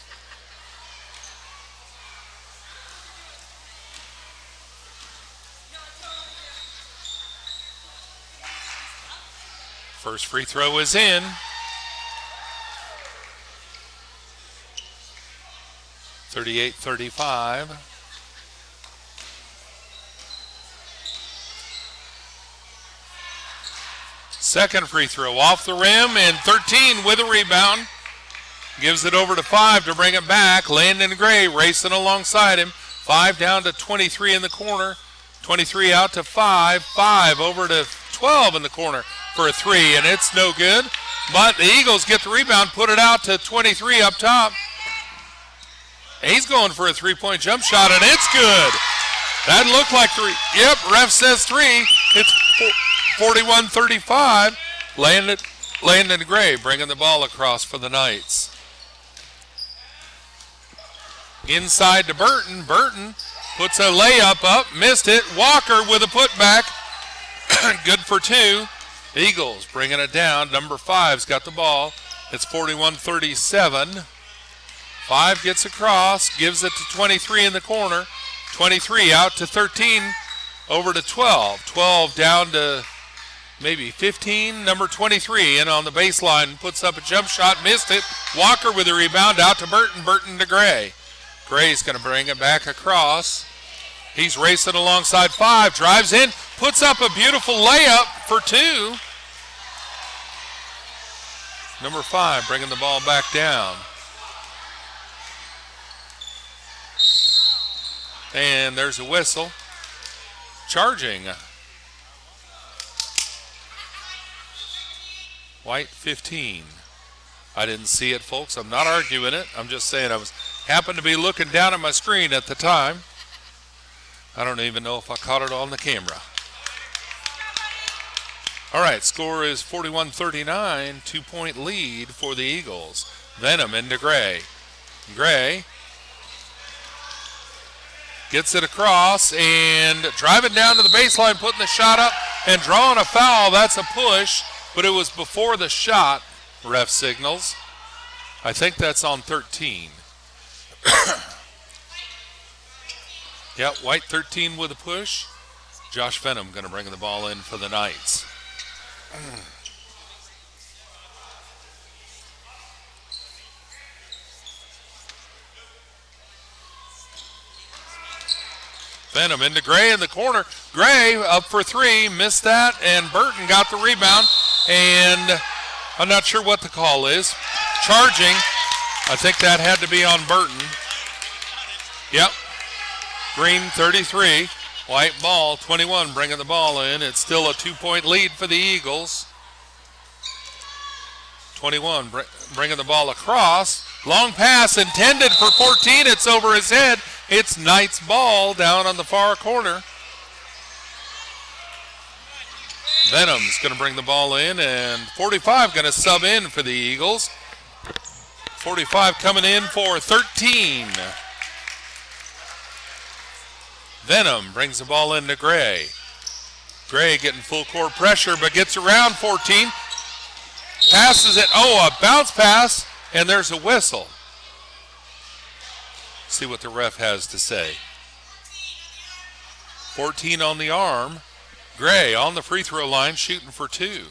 First free throw is in. (38-35). Second free throw off the rim, and 13 with a rebound. Gives it over to 5 to bring it back. Landon Gray racing alongside him. 5 down to 23 in the corner. 23 out to 5. 5 over to 12 in the corner for a 3, and it's no good. But the Eagles get the rebound, put it out to 23 up top. He's going for a three-point jump shot, and it's good. That looked like 3. Yep, ref says 3. It's 41-35. Landon Gray bringing the ball across for the Knights. Inside to Burton. Burton puts a layup up, missed it. Walker with a putback. Good for 2. Eagles bringing it down. Number 5's got the ball. It's 41-37. 5 gets across, gives it to 23 in the corner. 23 out to 13, over to 12. 12 down to maybe 15. Number 23 in on the baseline, puts up a jump shot, missed it. Walker with a rebound, out to Burton. Burton to Gray. Gray's going to bring it back across. He's racing alongside 5, drives in, puts up a beautiful layup for 2. Number 5 bringing the ball back down. And there's a whistle. Charging. White 15. I didn't see it, folks. I'm not arguing it. I'm just saying happened to be looking down at my screen at the time. I don't even know if I caught it on the camera. All right, score is 41-39. 2-point lead for the Eagles. Venom into Gray. Gray gets it across and driving down to the baseline, putting the shot up and drawing a foul. That's a push, but it was before the shot, ref signals. I think that's on 13. Yep, White 13 with a push. Josh Venom going to bring the ball in for the Knights. Venom into Gray in the corner. Gray up for 3, missed that, and Burton got the rebound. And I'm not sure what the call is. Charging. I think that had to be on Burton. Yep. Green 33. White ball 21 bringing the ball in. It's still a 2-point lead for the Eagles. 21 bringing the ball across. Long pass intended for 14. It's over his head. It's Knight's ball down on the far corner. Venom's going to bring the ball in, and 45 going to sub in for the Eagles. 45 coming in for 13. Venom brings the ball into Gray. Gray getting full court pressure, but gets around 14. Passes it. Oh, a bounce pass, and there's a whistle. See what the ref has to say. 14 on the arm. Gray on the free throw line, shooting for 2.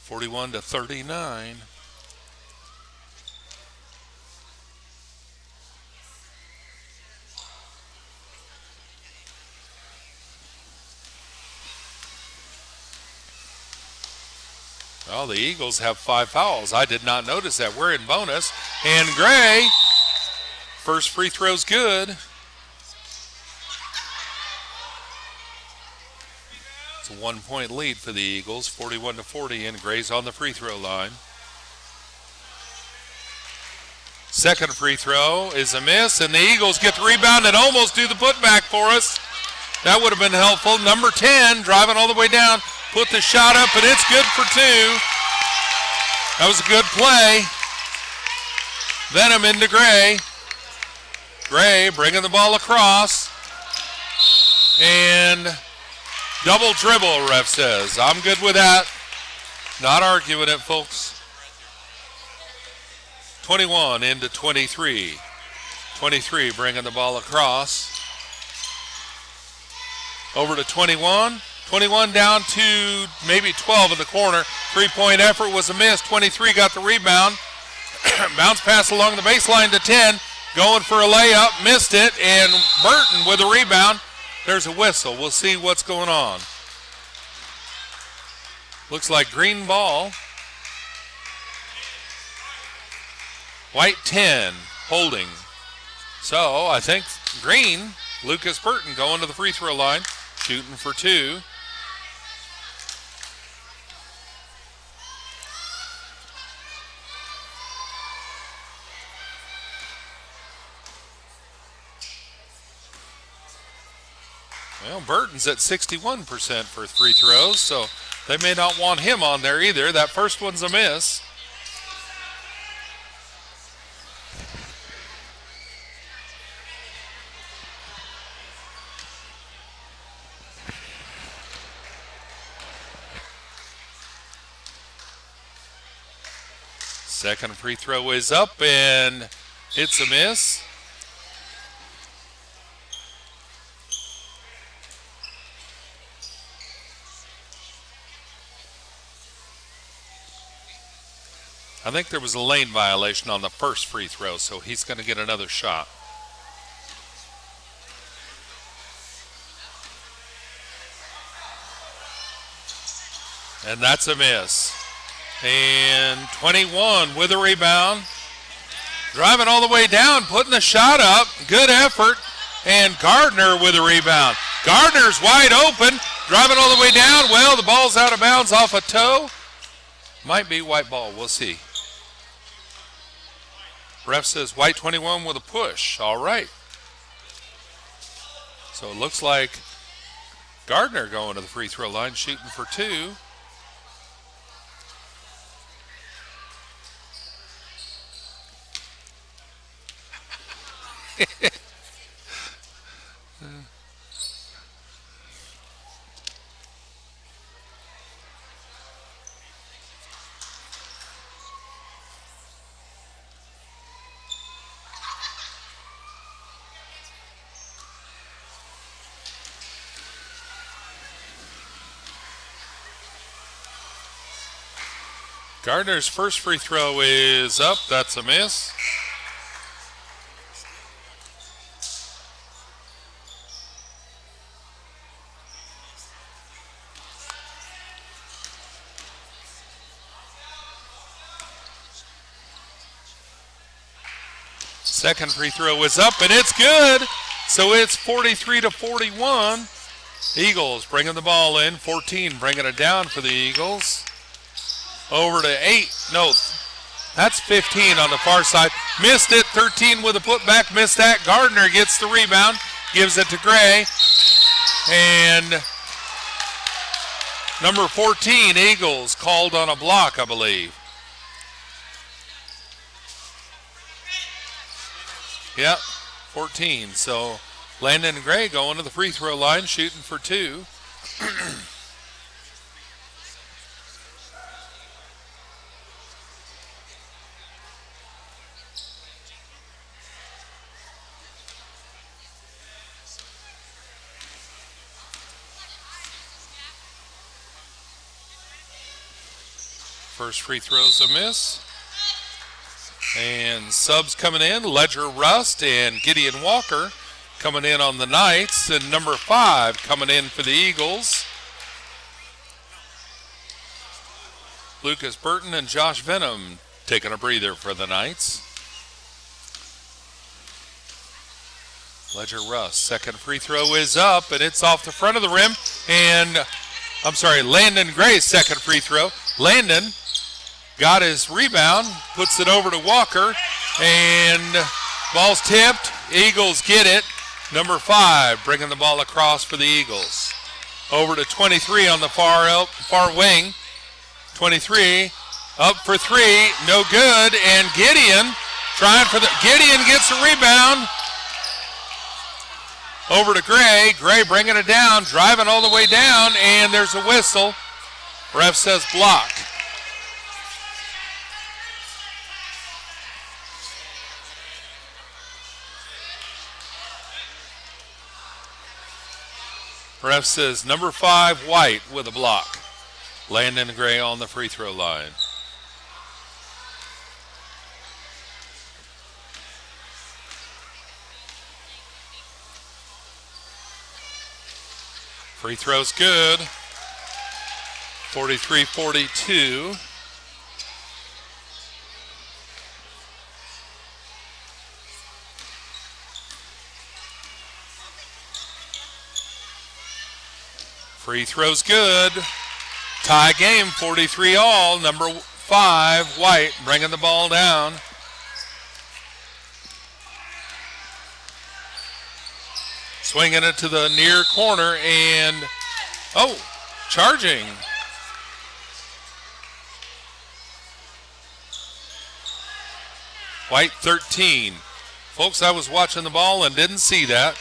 41-39. Well, the Eagles have 5 fouls. I did not notice that. We're in bonus. And Gray, first free throw's good. It's a 1-point lead for the Eagles, 41-40, and Gray's on the free throw line. Second free throw is a miss, and the Eagles get the rebound and almost do the putback for us. That would have been helpful. Number 10, driving all the way down, put the shot up, and it's good for two. That was a good play. Venom into Gray. Gray bringing the ball across. And double dribble, ref says. I'm good with that. Not arguing it, folks. 21 into 23. 23 bringing the ball across. Over to 21. 21 down to maybe 12 in the corner. Three-point effort was a miss. 23 got the rebound. Bounce pass along the baseline to 10. Going for a layup. Missed it. And Burton with a rebound. There's a whistle. We'll see what's going on. Looks like green ball. White 10. Holding. So I think green. Lucas Burton going to the free throw line. Shooting for two. Well, Burton's at 61% for free throws, so they may not want him on there either. That first one's a miss. Second free throw is up, and it's a miss. I think there was a lane violation on the first free throw, so he's going to get another shot. And that's a miss. And 21 with a rebound. Driving all the way down, putting the shot up. Good effort. And Gardner with a rebound. Gardner's wide open. Driving all the way down. Well, the ball's out of bounds off a toe. Might be white ball. We'll see. Ref says white 21 with a push. All right. So it looks like Gardner going to the free throw line, shooting for two. Gardner's first free throw is up. That's a miss. Second free throw is up, and it's good. So it's 43-41. Eagles bringing the ball in. 14 bringing it down for the Eagles. Over to 8. No, that's 15 on the far side. Missed it. 13 with a putback. Missed that. Gardner gets the rebound. Gives it to Gray. And number 14, Eagles, called on a block, I believe. Yep, 14. So Landon Gray going to the free throw line, shooting for two. First free throw's a miss. And subs coming in, Ledger Rust and Gideon Walker coming in on the Knights. And number 5 coming in for the Eagles. Lucas Burton and Josh Venom taking a breather for the Knights. Ledger Rust, second free throw is up, and it's off the front of the rim. And, I'm sorry, Landon Gray's second free throw. Landon got his rebound, puts it over to Walker, And ball's tipped. Eagles get it. Number 5 bringing the ball across for the Eagles. Over to 23 on the far wing. 23 up for 3. No good. And Gideon Gideon gets a rebound. Over to Gray. Gray bringing it down. Driving all the way down. And there's a whistle. Ref says block. Ref says number 5, White, with a block. Landon Gray on the free throw line. Free throw's good. 43-42. Free throw's good. Tie game, 43 all. Number 5, White, bringing the ball down. Swinging it to the near corner and, charging. White 13. Folks, I was watching the ball and didn't see that.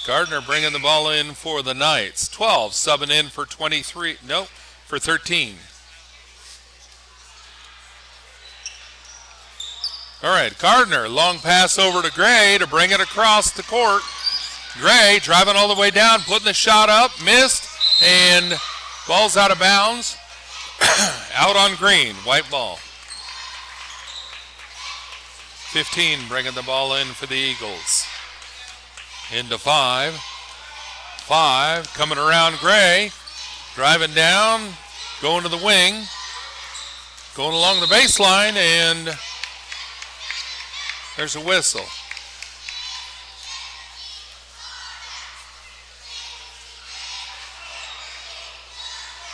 Gardner bringing the ball in for the Knights. 12 subbing in for 23. Nope, for 13. All right, Gardner, long pass over to Gray to bring it across the court. Gray driving all the way down, putting the shot up, missed, and ball's out of bounds. Out on green, white ball. 15 bringing the ball in for the Eagles. Into 5. 5 coming around Gray. Driving down, going to the wing. Going along the baseline, and there's a whistle.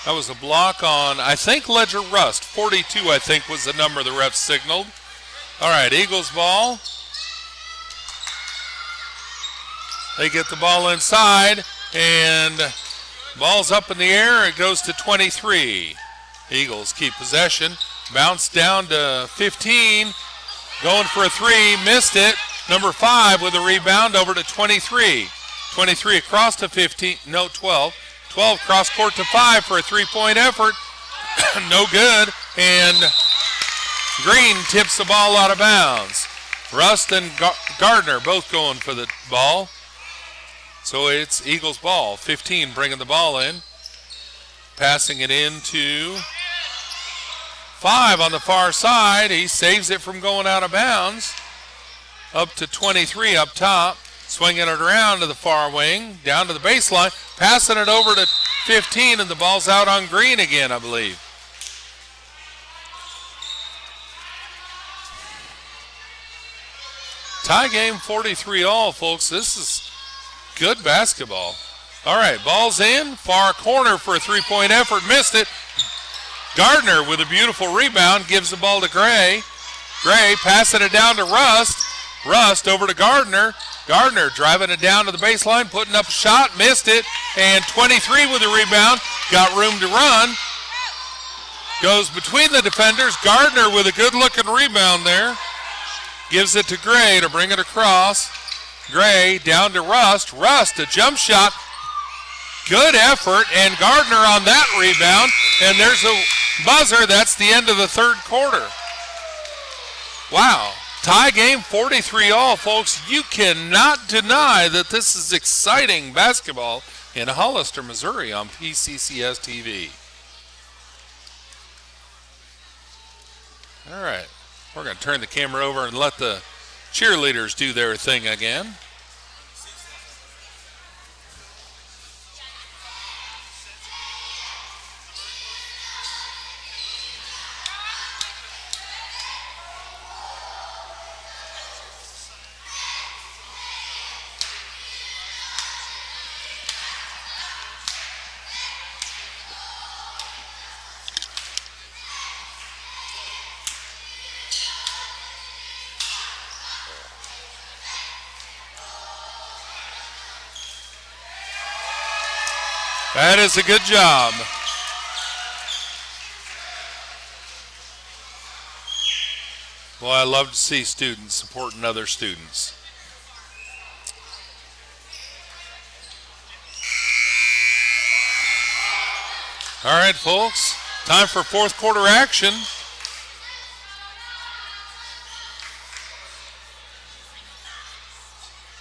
That was a block on, I think, Ledger Rust. 42, I think, was the number the ref signaled. All right, Eagles ball. They get the ball inside, and ball's up in the air. It goes to 23. Eagles keep possession. Bounce down to 15. Going for a 3, missed it. Number 5 with a rebound over to 23. 23 across to 15, no, 12. 12 cross court to 5 for a 3-point effort. No good, and Green tips the ball out of bounds. Rust and Gardner both going for the ball. So it's Eagles ball. 15 bringing the ball in. Passing it into 5 on the far side. He saves it from going out of bounds. Up to 23 up top. Swinging it around to the far wing. Down to the baseline. Passing it over to 15, and the ball's out on Green again, I believe. Tie game, 43 all, folks. This is good basketball. All right, ball's in. Far corner for a 3-point effort. Missed it. Gardner with a beautiful rebound gives the ball to Gray. Gray passing it down to Rust. Rust over to Gardner. Gardner driving it down to the baseline, putting up a shot, missed it. And 23 with a rebound. Got room to run. Goes between the defenders. Gardner with a good-looking rebound there. Gives it to Gray to bring it across. Gray down to Rust. Rust, a jump shot. Good effort, and Gardner on that rebound. And there's a buzzer. That's the end of the third quarter. Wow. Tie game, 43 all, folks. You cannot deny that this is exciting basketball in Hollister, Missouri on PCCS TV. All right. We're going to turn the camera over and let the cheerleaders do their thing again. That is a good job. Well, I love to see students supporting other students. All right, folks, time for fourth quarter action.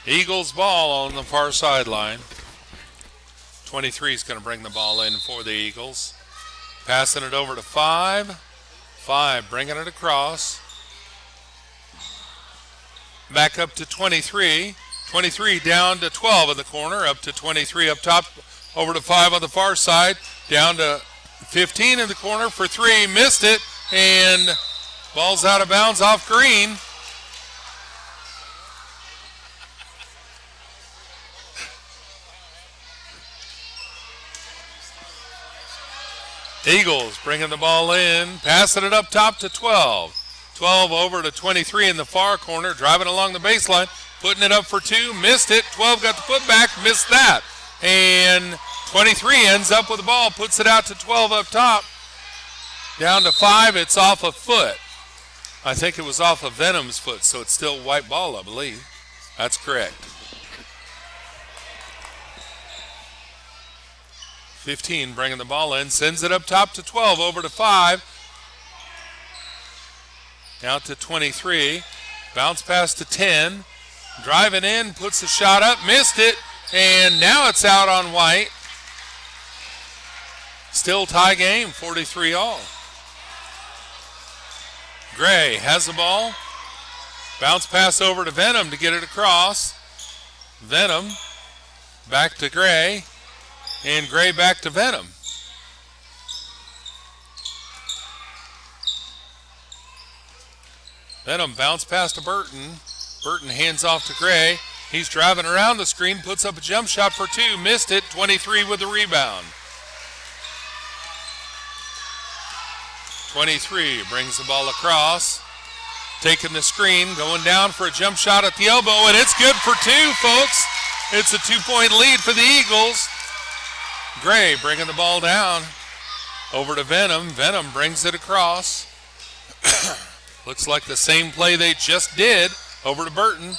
Eagles ball on the far sideline. 23 is going to bring the ball in for the Eagles. Passing it over to 5. 5 bringing it across. Back up to 23. 23 down to 12 in the corner. Up to 23 up top. Over to 5 on the far side. Down to 15 in the corner for 3. Missed it. And ball's out of bounds off green. Eagles bringing the ball in, passing it up top to 12. 12 over to 23 in the far corner, driving along the baseline, putting it up for 2, missed it. 12 got the putback, missed that. And 23 ends up with the ball, puts it out to 12 up top. Down to 5, it's off a foot. I think it was off of Venom's foot, so it's still white ball, I believe. That's correct. 15 bringing the ball in, sends it up top to 12, over to 5. Out to 23. Bounce pass to 10. Driving in, puts the shot up, missed it, and now it's out on white. Still tie game, 43 all. Gray has the ball. Bounce pass over to Venom to get it across. Venom back to Gray. And Gray back to Venom. Venom bounce pass to Burton. Burton hands off to Gray. He's driving around the screen, puts up a jump shot for 2, missed it. 23 with the rebound. 23 brings the ball across. Taking the screen, going down for a jump shot at the elbow, and it's good for 2, folks. It's a 2-point lead for the Eagles. Gray bringing the ball down over to Venom. Venom brings it across. Looks like the same play they just did. Over to Burton.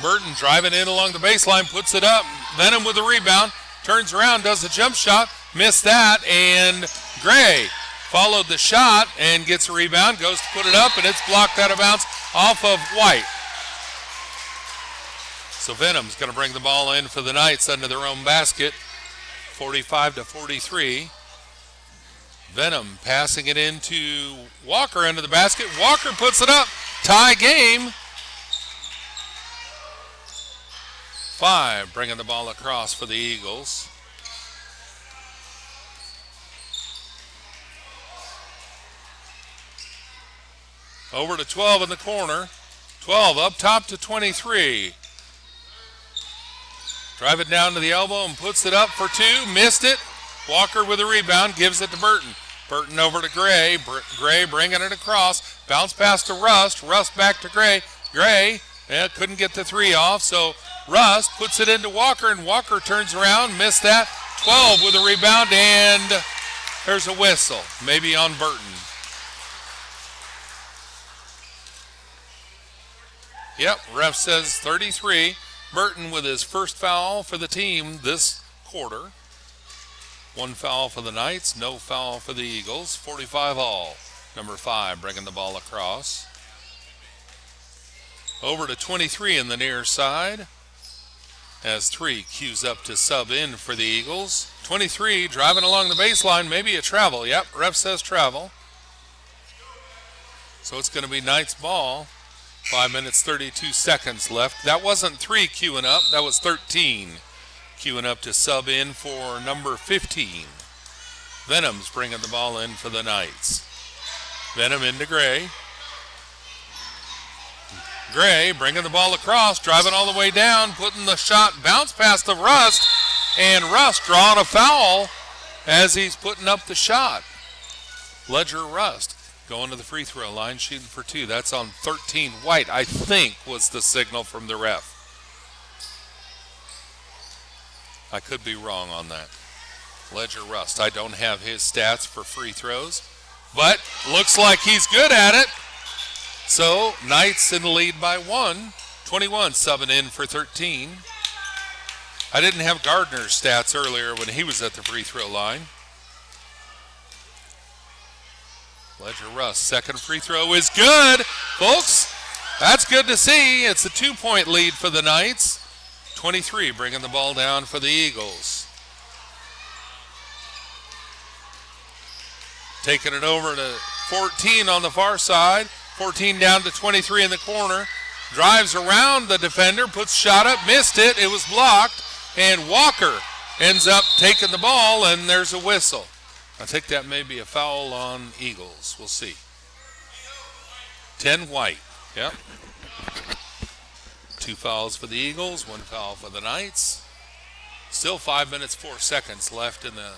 Burton driving in along the baseline, puts it up. Venom with the rebound, turns around, does a jump shot, missed that, and Gray followed the shot and gets a rebound, goes to put it up, and it's blocked out of bounds off of White. So Venom's going to bring the ball in for the Knights under their own basket, 45-43. Venom passing it into Walker under the basket. Walker puts it up. Tie game. 5 bringing the ball across for the Eagles. Over to 12 in the corner. 12 up top to 23. Drive it down to the elbow and puts it up for 2. Missed it. Walker with a rebound, gives it to Burton. Burton over to Gray. Gray bringing it across. Bounce pass to Rust. Rust back to Gray. Gray couldn't get the 3 off, so Rust puts it into Walker, and Walker turns around, missed that. 12 with a rebound, and there's a whistle, maybe on Burton. Yep, ref says 33. Burton with his first foul for the team this quarter. 1 foul for the Knights, no foul for the Eagles. 45 all. Number 5 bringing the ball across. Over to 23 in the near side. As 3 cues up to sub in for the Eagles. 23 driving along the baseline, maybe a travel. Yep, ref says travel. So it's going to be Knights ball. 5 minutes, 32 seconds left. That wasn't 3 queuing up, that was 13. Queuing up to sub in for number 15. Venom's bringing the ball in for the Knights. Venom into Gray. Gray bringing the ball across, driving all the way down, putting the shot, bounce past the Rust, and Rust drawing a foul as he's putting up the shot. Ledger Rust going to the free throw line, shooting for 2. That's on 13. White, I think, was the signal from the ref. I could be wrong on that. Ledger Rust. I don't have his stats for free throws, but looks like he's good at it. So Knights in the lead by 1. 21 subbing in for 13. I didn't have Gardner's stats earlier when he was at the free throw line. Ledger Rust, second free throw is good, folks. That's good to see. It's a 2-point lead for the Knights. 23 bringing the ball down for the Eagles. Taking it over to 14 on the far side. 14 down to 23 in the corner. Drives around the defender, puts shot up, missed it. It was blocked, and Walker ends up taking the ball, and there's a whistle. I think that may be a foul on Eagles. We'll see. 10 white. Yep. 2 fouls for the Eagles, 1 foul for the Knights. Still 5 minutes, 4 seconds left in the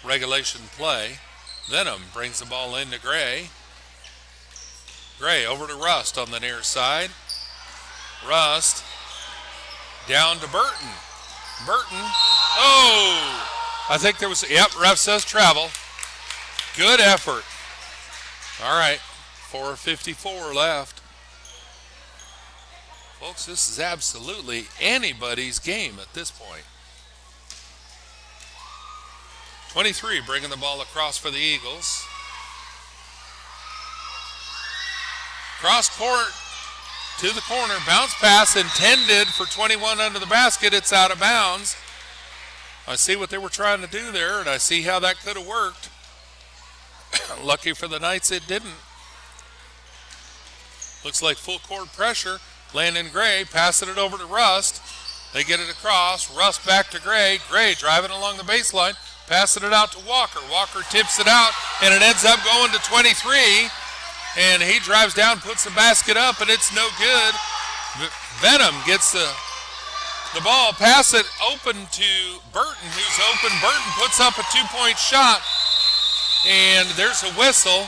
regulation play. Venom brings the ball into Gray. Gray over to Rust on the near side. Rust down to Burton. Burton. Oh! I think there was, ref says travel. Good effort. All right, 4:54 left. Folks, this is absolutely anybody's game at this point. 23 bringing the ball across for the Eagles. Cross court to the corner. Bounce pass intended for 21 under the basket. It's out of bounds. I see what they were trying to do there, and I see how that could have worked. Lucky for the Knights, it didn't. Looks like full court pressure. Landon Gray passing it over to Rust. They get it across. Rust back to Gray. Gray driving along the baseline. Passing it out to Walker. Walker tips it out, and it ends up going to 23. And he drives down, puts the basket up, and it's no good. Venom gets the ball, pass it open to Burton, who's open. Burton puts up a 2-point shot, and there's a whistle.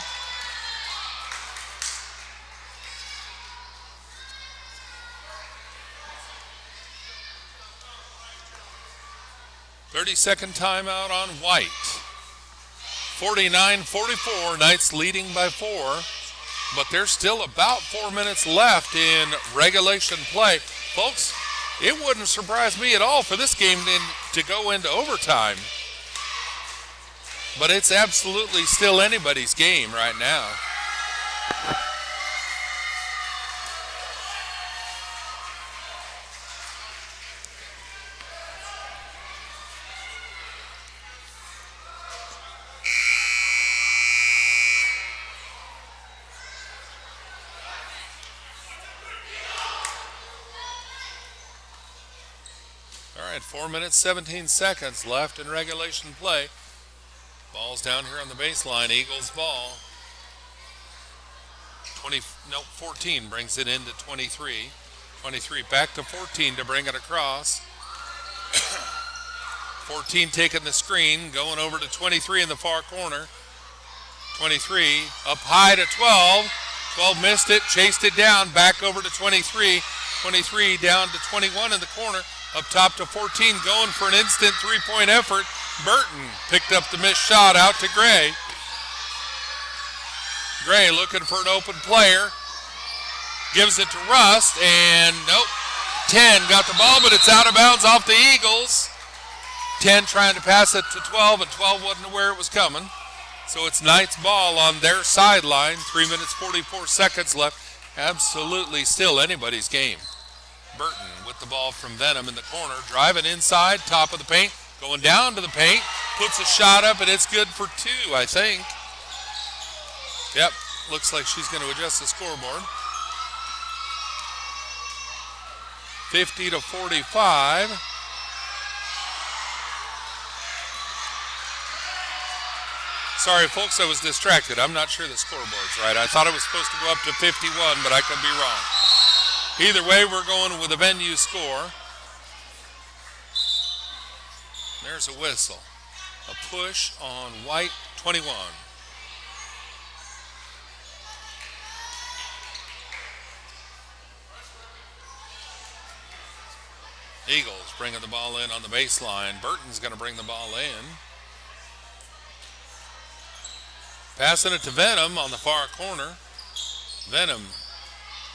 Thirty-second timeout on White. 49-44, Knights leading by 4, but there's still about 4 minutes left in regulation play. Folks, it wouldn't surprise me at all for this game to go into overtime, but it's absolutely still anybody's game right now. All right, 4 minutes, 17 seconds left in regulation play. Ball's down here on the baseline. Eagles ball. 14 brings it into 23. 23 back to 14 to bring it across. 14 taking the screen, going over to 23 in the far corner. 23 up high to 12. 12 missed it, chased it down, back over to 23. 23 down to 21 in the corner. Up top to 14, going for an instant three-point effort. Burton picked up the missed shot out to Gray. Gray looking for an open player. Gives it to Rust, and nope. 10 got the ball, but it's out of bounds off the Eagles. 10 trying to pass it to 12, and 12 wasn't aware it was coming. So it's Knights ball on their sideline. 3 minutes, 44 seconds left. Absolutely still anybody's game. Burton with the ball from Venom in the corner, driving inside, top of the paint, going down to the paint, puts a shot up, and it's good for 2, I think. Yep, looks like she's going to adjust the scoreboard. 50-45. Sorry, folks, I was distracted. I'm not sure the scoreboard's right. I thought it was supposed to go up to 51, but I could be wrong. Either way, we're going with a venue score. There's a whistle. A push on White, 21. Eagles bringing the ball in on the baseline. Burton's going to bring the ball in. Passing it to Venom on the far corner. Venom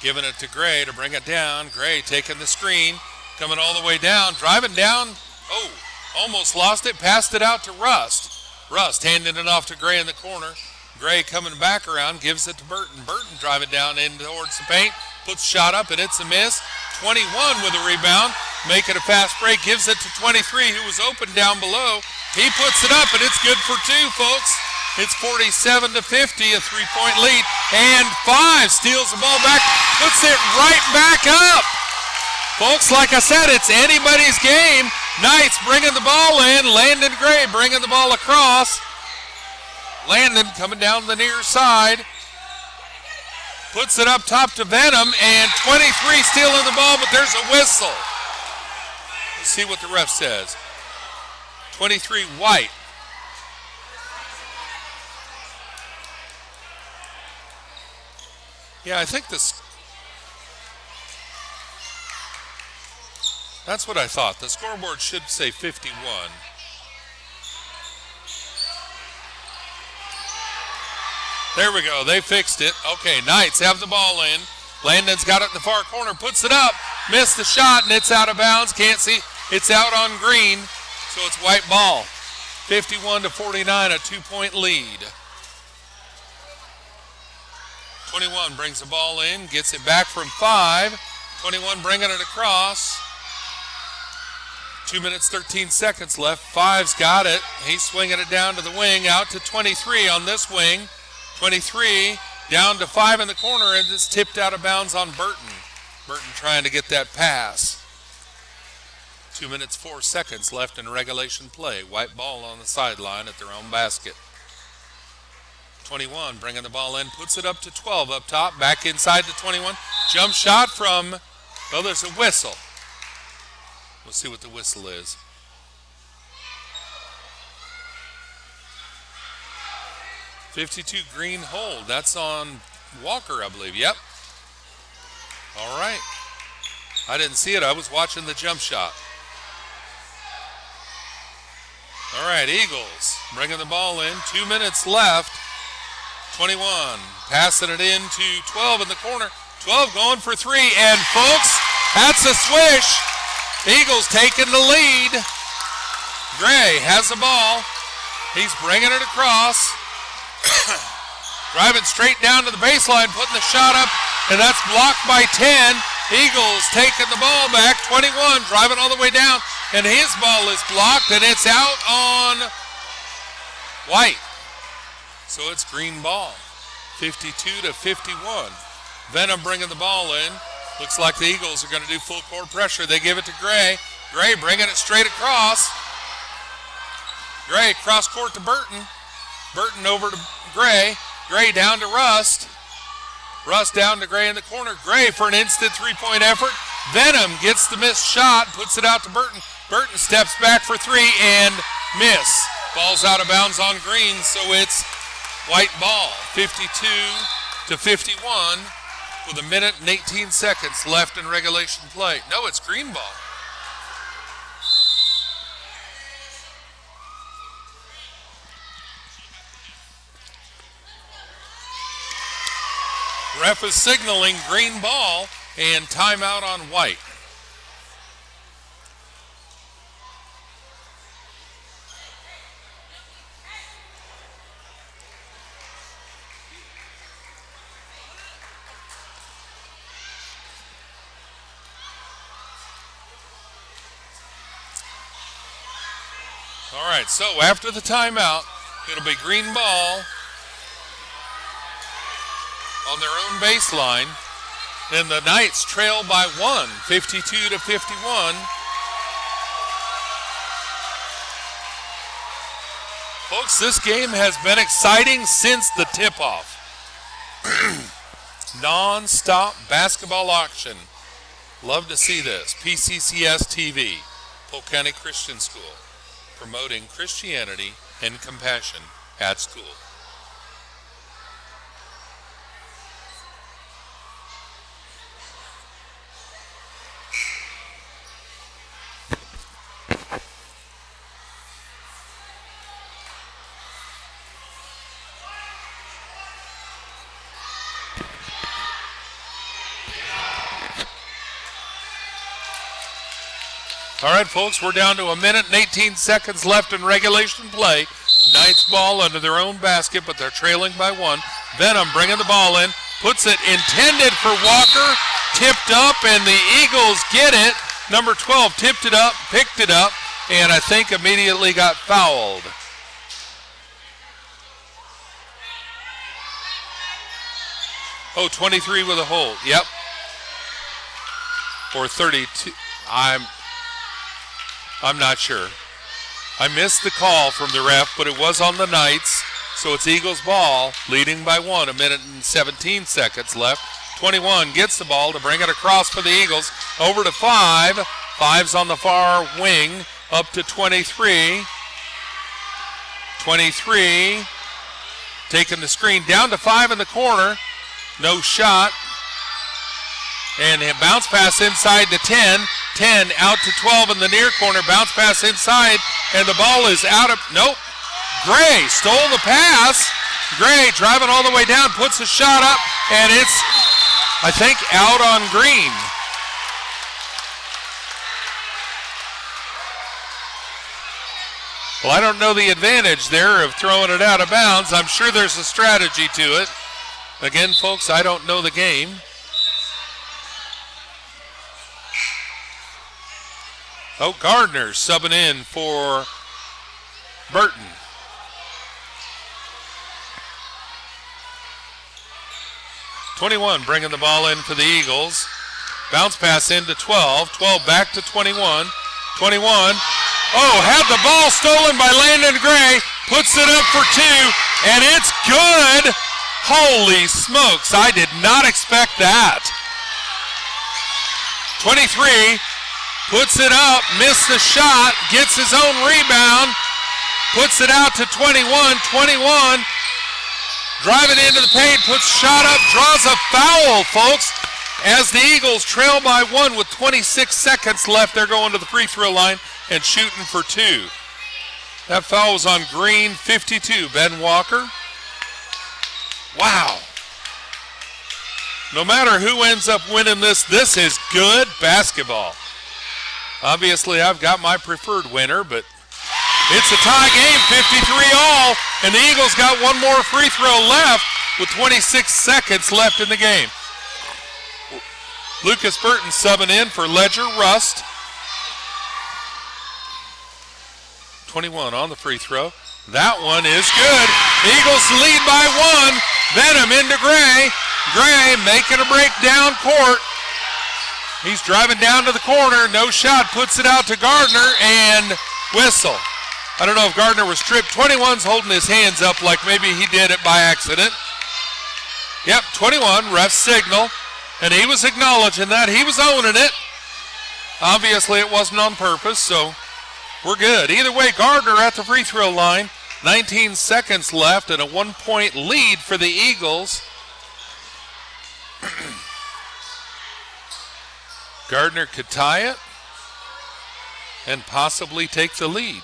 giving it to Gray to bring it down. Gray taking the screen, coming all the way down, driving down. Oh, almost lost it. Passed it out to Rust. Rust handing it off to Gray in the corner. Gray coming back around, gives it to Burton. Burton driving down in towards the paint. Puts a shot up, and it's a miss. 21 with a rebound. Making a fast break. Gives it to 23, who was open down below. He puts it up, and it's good for two, folks. It's 47-50, a three-point lead. And 5 steals the ball back, puts it right back up. Folks, like I said, it's anybody's game. Knights bringing the ball in. Landon Gray bringing the ball across. Landon coming down the near side. Puts it up top to Venom, and 23 stealing the ball, but there's a whistle. Let's see what the ref says. 23 White. Yeah, I think this... That's what I thought. The scoreboard should say 51. There we go. They fixed it. Okay, Knights have the ball in. Landon's got it in the far corner. Puts it up. Missed the shot, and it's out of bounds. Can't see. It's out on green. So it's white ball. 51-49, a 2-point lead. 21 brings the ball in. Gets it back from 5. 21 bringing it across. 2 minutes, 13 seconds left. 5's got it. He's swinging it down to the wing. Out to 23 on this wing. 23 down to 5 in the corner, and it's tipped out of bounds on Burton. Burton trying to get that pass. 2 minutes, 4 seconds left in regulation play. White ball on the sideline at their own basket. 21 bringing the ball in, puts it up to 12 up top, back inside to 21. Jump shot from, well, there's a whistle. We'll see what the whistle is. .52 green hold. That's on Walker, I believe. Yep. All right. I didn't see it. I was watching the jump shot. All right, Eagles bringing the ball in. 2 minutes left. 21 passing it in to 12 in the corner. 12 going for 3. And, folks, that's a swish. Eagles taking the lead. Gray has the ball. He's bringing it across. Driving straight down to the baseline, putting the shot up, and that's blocked by 10. Eagles taking the ball back. 21 driving all the way down, and his ball is blocked, and it's out on White. So it's green ball. 52-51. Venom bringing the ball in. Looks like the Eagles are going to do full court pressure. They give it to Gray. Gray bringing it straight across. Gray cross court to Burton. Burton over to Gray. Gray down to Rust. Rust down to Gray in the corner. Gray for an instant three-point effort. Venom gets the missed shot, puts it out to Burton. Burton steps back for 3 and miss. Ball's out of bounds on green, so it's white ball. 52-51 with 1 minute and 18 seconds left in regulation play. No, it's green ball. Ref is signaling green ball and timeout on White. All right, so after the timeout, it'll be green ball on their own baseline. Then the Knights trail by 1, 52-51. Folks, this game has been exciting since the tip-off. Non-stop basketball action. Love to see this. PCCS TV, Polk County Christian School, promoting Christianity and compassion at school. All right, folks, we're down to 1 minute and 18 seconds left in regulation play. Knights ball under their own basket, but they're trailing by 1. Venom bringing the ball in, puts it intended for Walker, tipped up, and the Eagles get it. Number 12 tipped it up, picked it up, and I think immediately got fouled. Oh, 23 with a hold. Yep. Or 32. I'm not sure. I missed the call from the ref, but it was on the Knights, so it's Eagles ball, leading by 1, 1 minute and 17 seconds left. 21 gets the ball to bring it across for the Eagles, over to 5. 5's on the far wing, up to 23. 23 taking the screen down to 5 in the corner. No shot. And a bounce pass inside to 10. 10 out to 12 in the near corner. Bounce pass inside, and the ball is out of, nope. Gray stole the pass. Gray driving all the way down, puts a shot up, and it's, I think, out on Green. Well, I don't know the advantage there of throwing it out of bounds. I'm sure there's a strategy to it. Again, folks, I don't know the game. Oh, Gardner subbing in for Burton. .21 bringing the ball in for the Eagles. Bounce pass into 12. 12 back to 21. 21. Oh, had the ball stolen by Landon Gray. Puts it up for 2, and it's good. Holy smokes, I did not expect that. 23 puts it up, missed the shot, gets his own rebound, puts it out to 21. 21 driving into the paint, puts shot up, draws a foul, folks. As the Eagles trail by 1 with 26 seconds left, they're going to the free throw line and shooting for 2. That foul was on Green, 52, Ben Walker. Wow. No matter who ends up winning this, this is good basketball. Obviously, I've got my preferred winner, but it's a tie game, 53-all, and the Eagles got one more free throw left with 26 seconds left in the game. Lucas Burton subbing in for Ledger Rust. 21 on the free throw. That one is good. Eagles lead by 1. Venom into Gray. Gray making a break down court. He's driving down to the corner. No shot. Puts it out to Gardner and whistle. I don't know if Gardner was tripped. 21's holding his hands up like maybe he did it by accident. Yep, 21, ref signal. And he was acknowledging that. He was owning it. Obviously it wasn't on purpose, so we're good. Either way, Gardner at the free throw line. 19 seconds left and a 1-point lead for the Eagles. Gardner could tie it and possibly take the lead.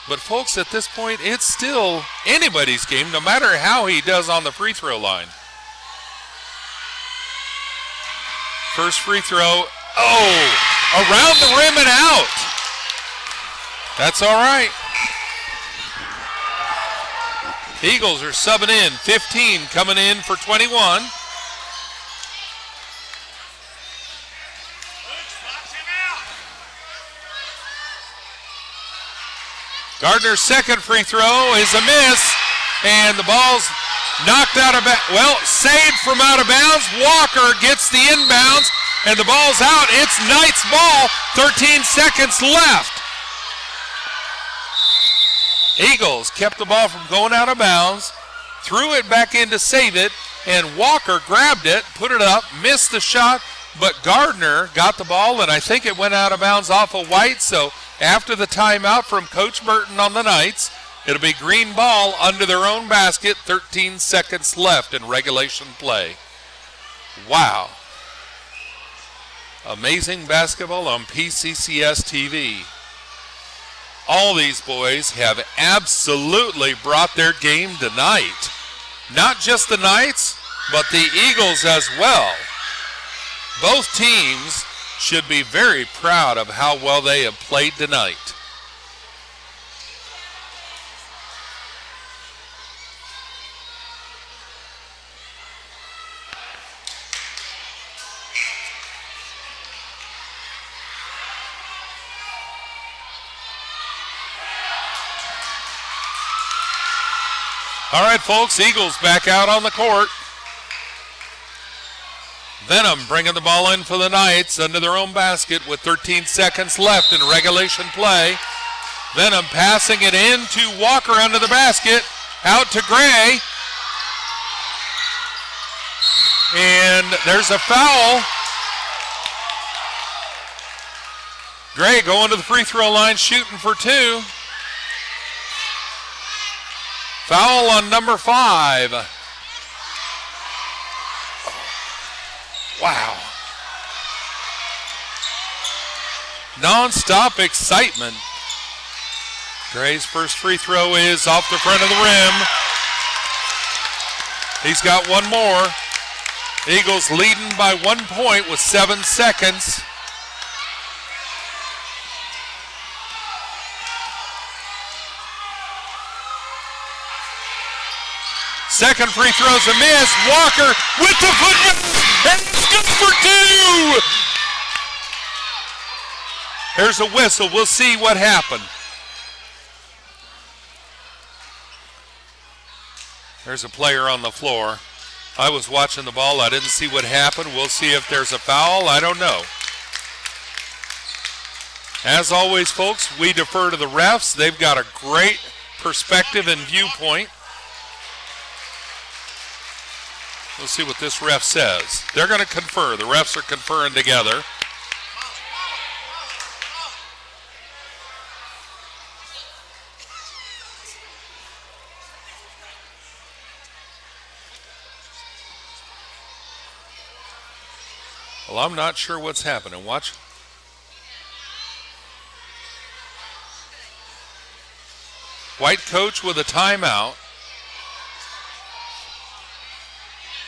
But folks, at this point, it's still anybody's game, no matter how he does on the free throw line. First free throw, oh, around the rim and out. That's all right. Eagles are subbing in. 15 coming in for 21. Gardner's second free throw is a miss, and the ball's knocked out of bounds. Well, saved from out of bounds. Walker gets the inbounds, and the ball's out. It's Knights' ball. 13 seconds left. Eagles kept the ball from going out of bounds, threw it back in to save it, and Walker grabbed it, put it up, missed the shot, but Gardner got the ball, and I think it went out of bounds off of White, so after the timeout from Coach Burton on the Knights, it'll be green ball under their own basket, 13 seconds left in regulation play. Wow. Amazing basketball on PCCS TV. All these boys have absolutely brought their game tonight. Not just the Knights, but the Eagles as well. Both teams should be very proud of how well they have played tonight. All right, folks, Eagles back out on the court. Venom bringing the ball in for the Knights under their own basket with 13 seconds left in regulation play. Venom passing it in to Walker under the basket, out to Gray. And there's a foul. Gray going to the free throw line, shooting for two. Foul on number 5. Wow. Non-stop excitement. Gray's first free throw is off the front of the rim. He's got one more. Eagles leading by 1 point with 7 seconds. Second free throw's a miss. Walker with the football, and it's good for two. There's a whistle. We'll see what happened. There's a player on the floor. I was watching the ball. I didn't see what happened. We'll see if there's a foul. I don't know. As always, folks, we defer to the refs. They've got a great perspective and viewpoint. We'll see what this ref says. They're going to confer. The refs are conferring together. Well, I'm not sure what's happening. Watch. White coach with a timeout.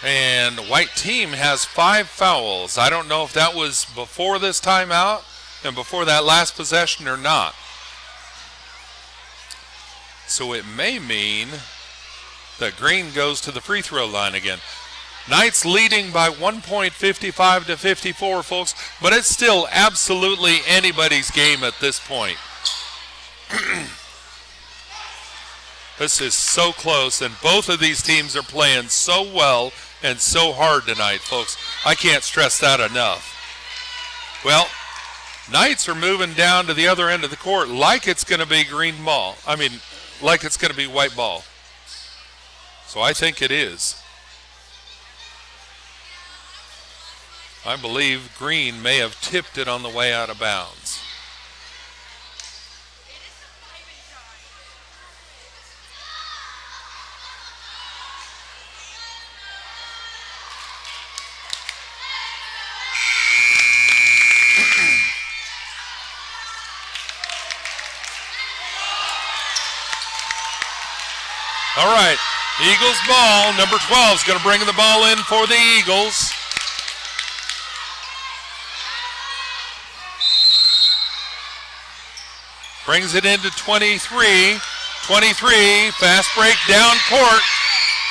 And white team has 5 fouls. I don't know if that was before this timeout and before that last possession or not. So it may mean that Green goes to the free throw line again. Knights leading by 1 point, 55 to 54, folks, but it's still absolutely anybody's game at this point. This is so close, and both of these teams are playing so well and so hard tonight, folks. I can't stress that enough. Well, Knights are moving down to the other end of the court like it's going to be green ball. Like it's going to be white ball. So I think it is. I believe Green may have tipped it on the way out of bounds. All right, Eagles ball. Number 12 is going to bring the ball in for the Eagles. Brings it into 23. 23, fast break down court.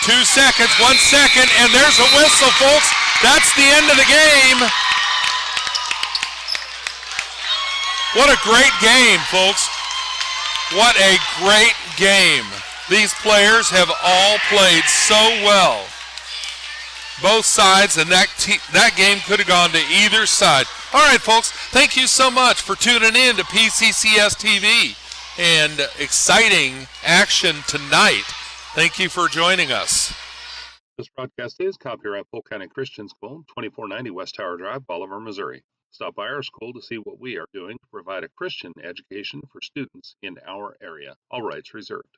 2 seconds, 1 second, and there's a whistle, folks. That's the end of the game. What a great game, folks. What a great game. These players have all played so well. Both sides, and that game could have gone to either side. All right, folks, thank you so much for tuning in to PCCS TV and exciting action tonight. Thank you for joining us. This broadcast is copyright Polk County Christian School, 2490 West Tower Drive, Bolivar, Missouri. Stop by our school to see what we are doing to provide a Christian education for students in our area. All rights reserved.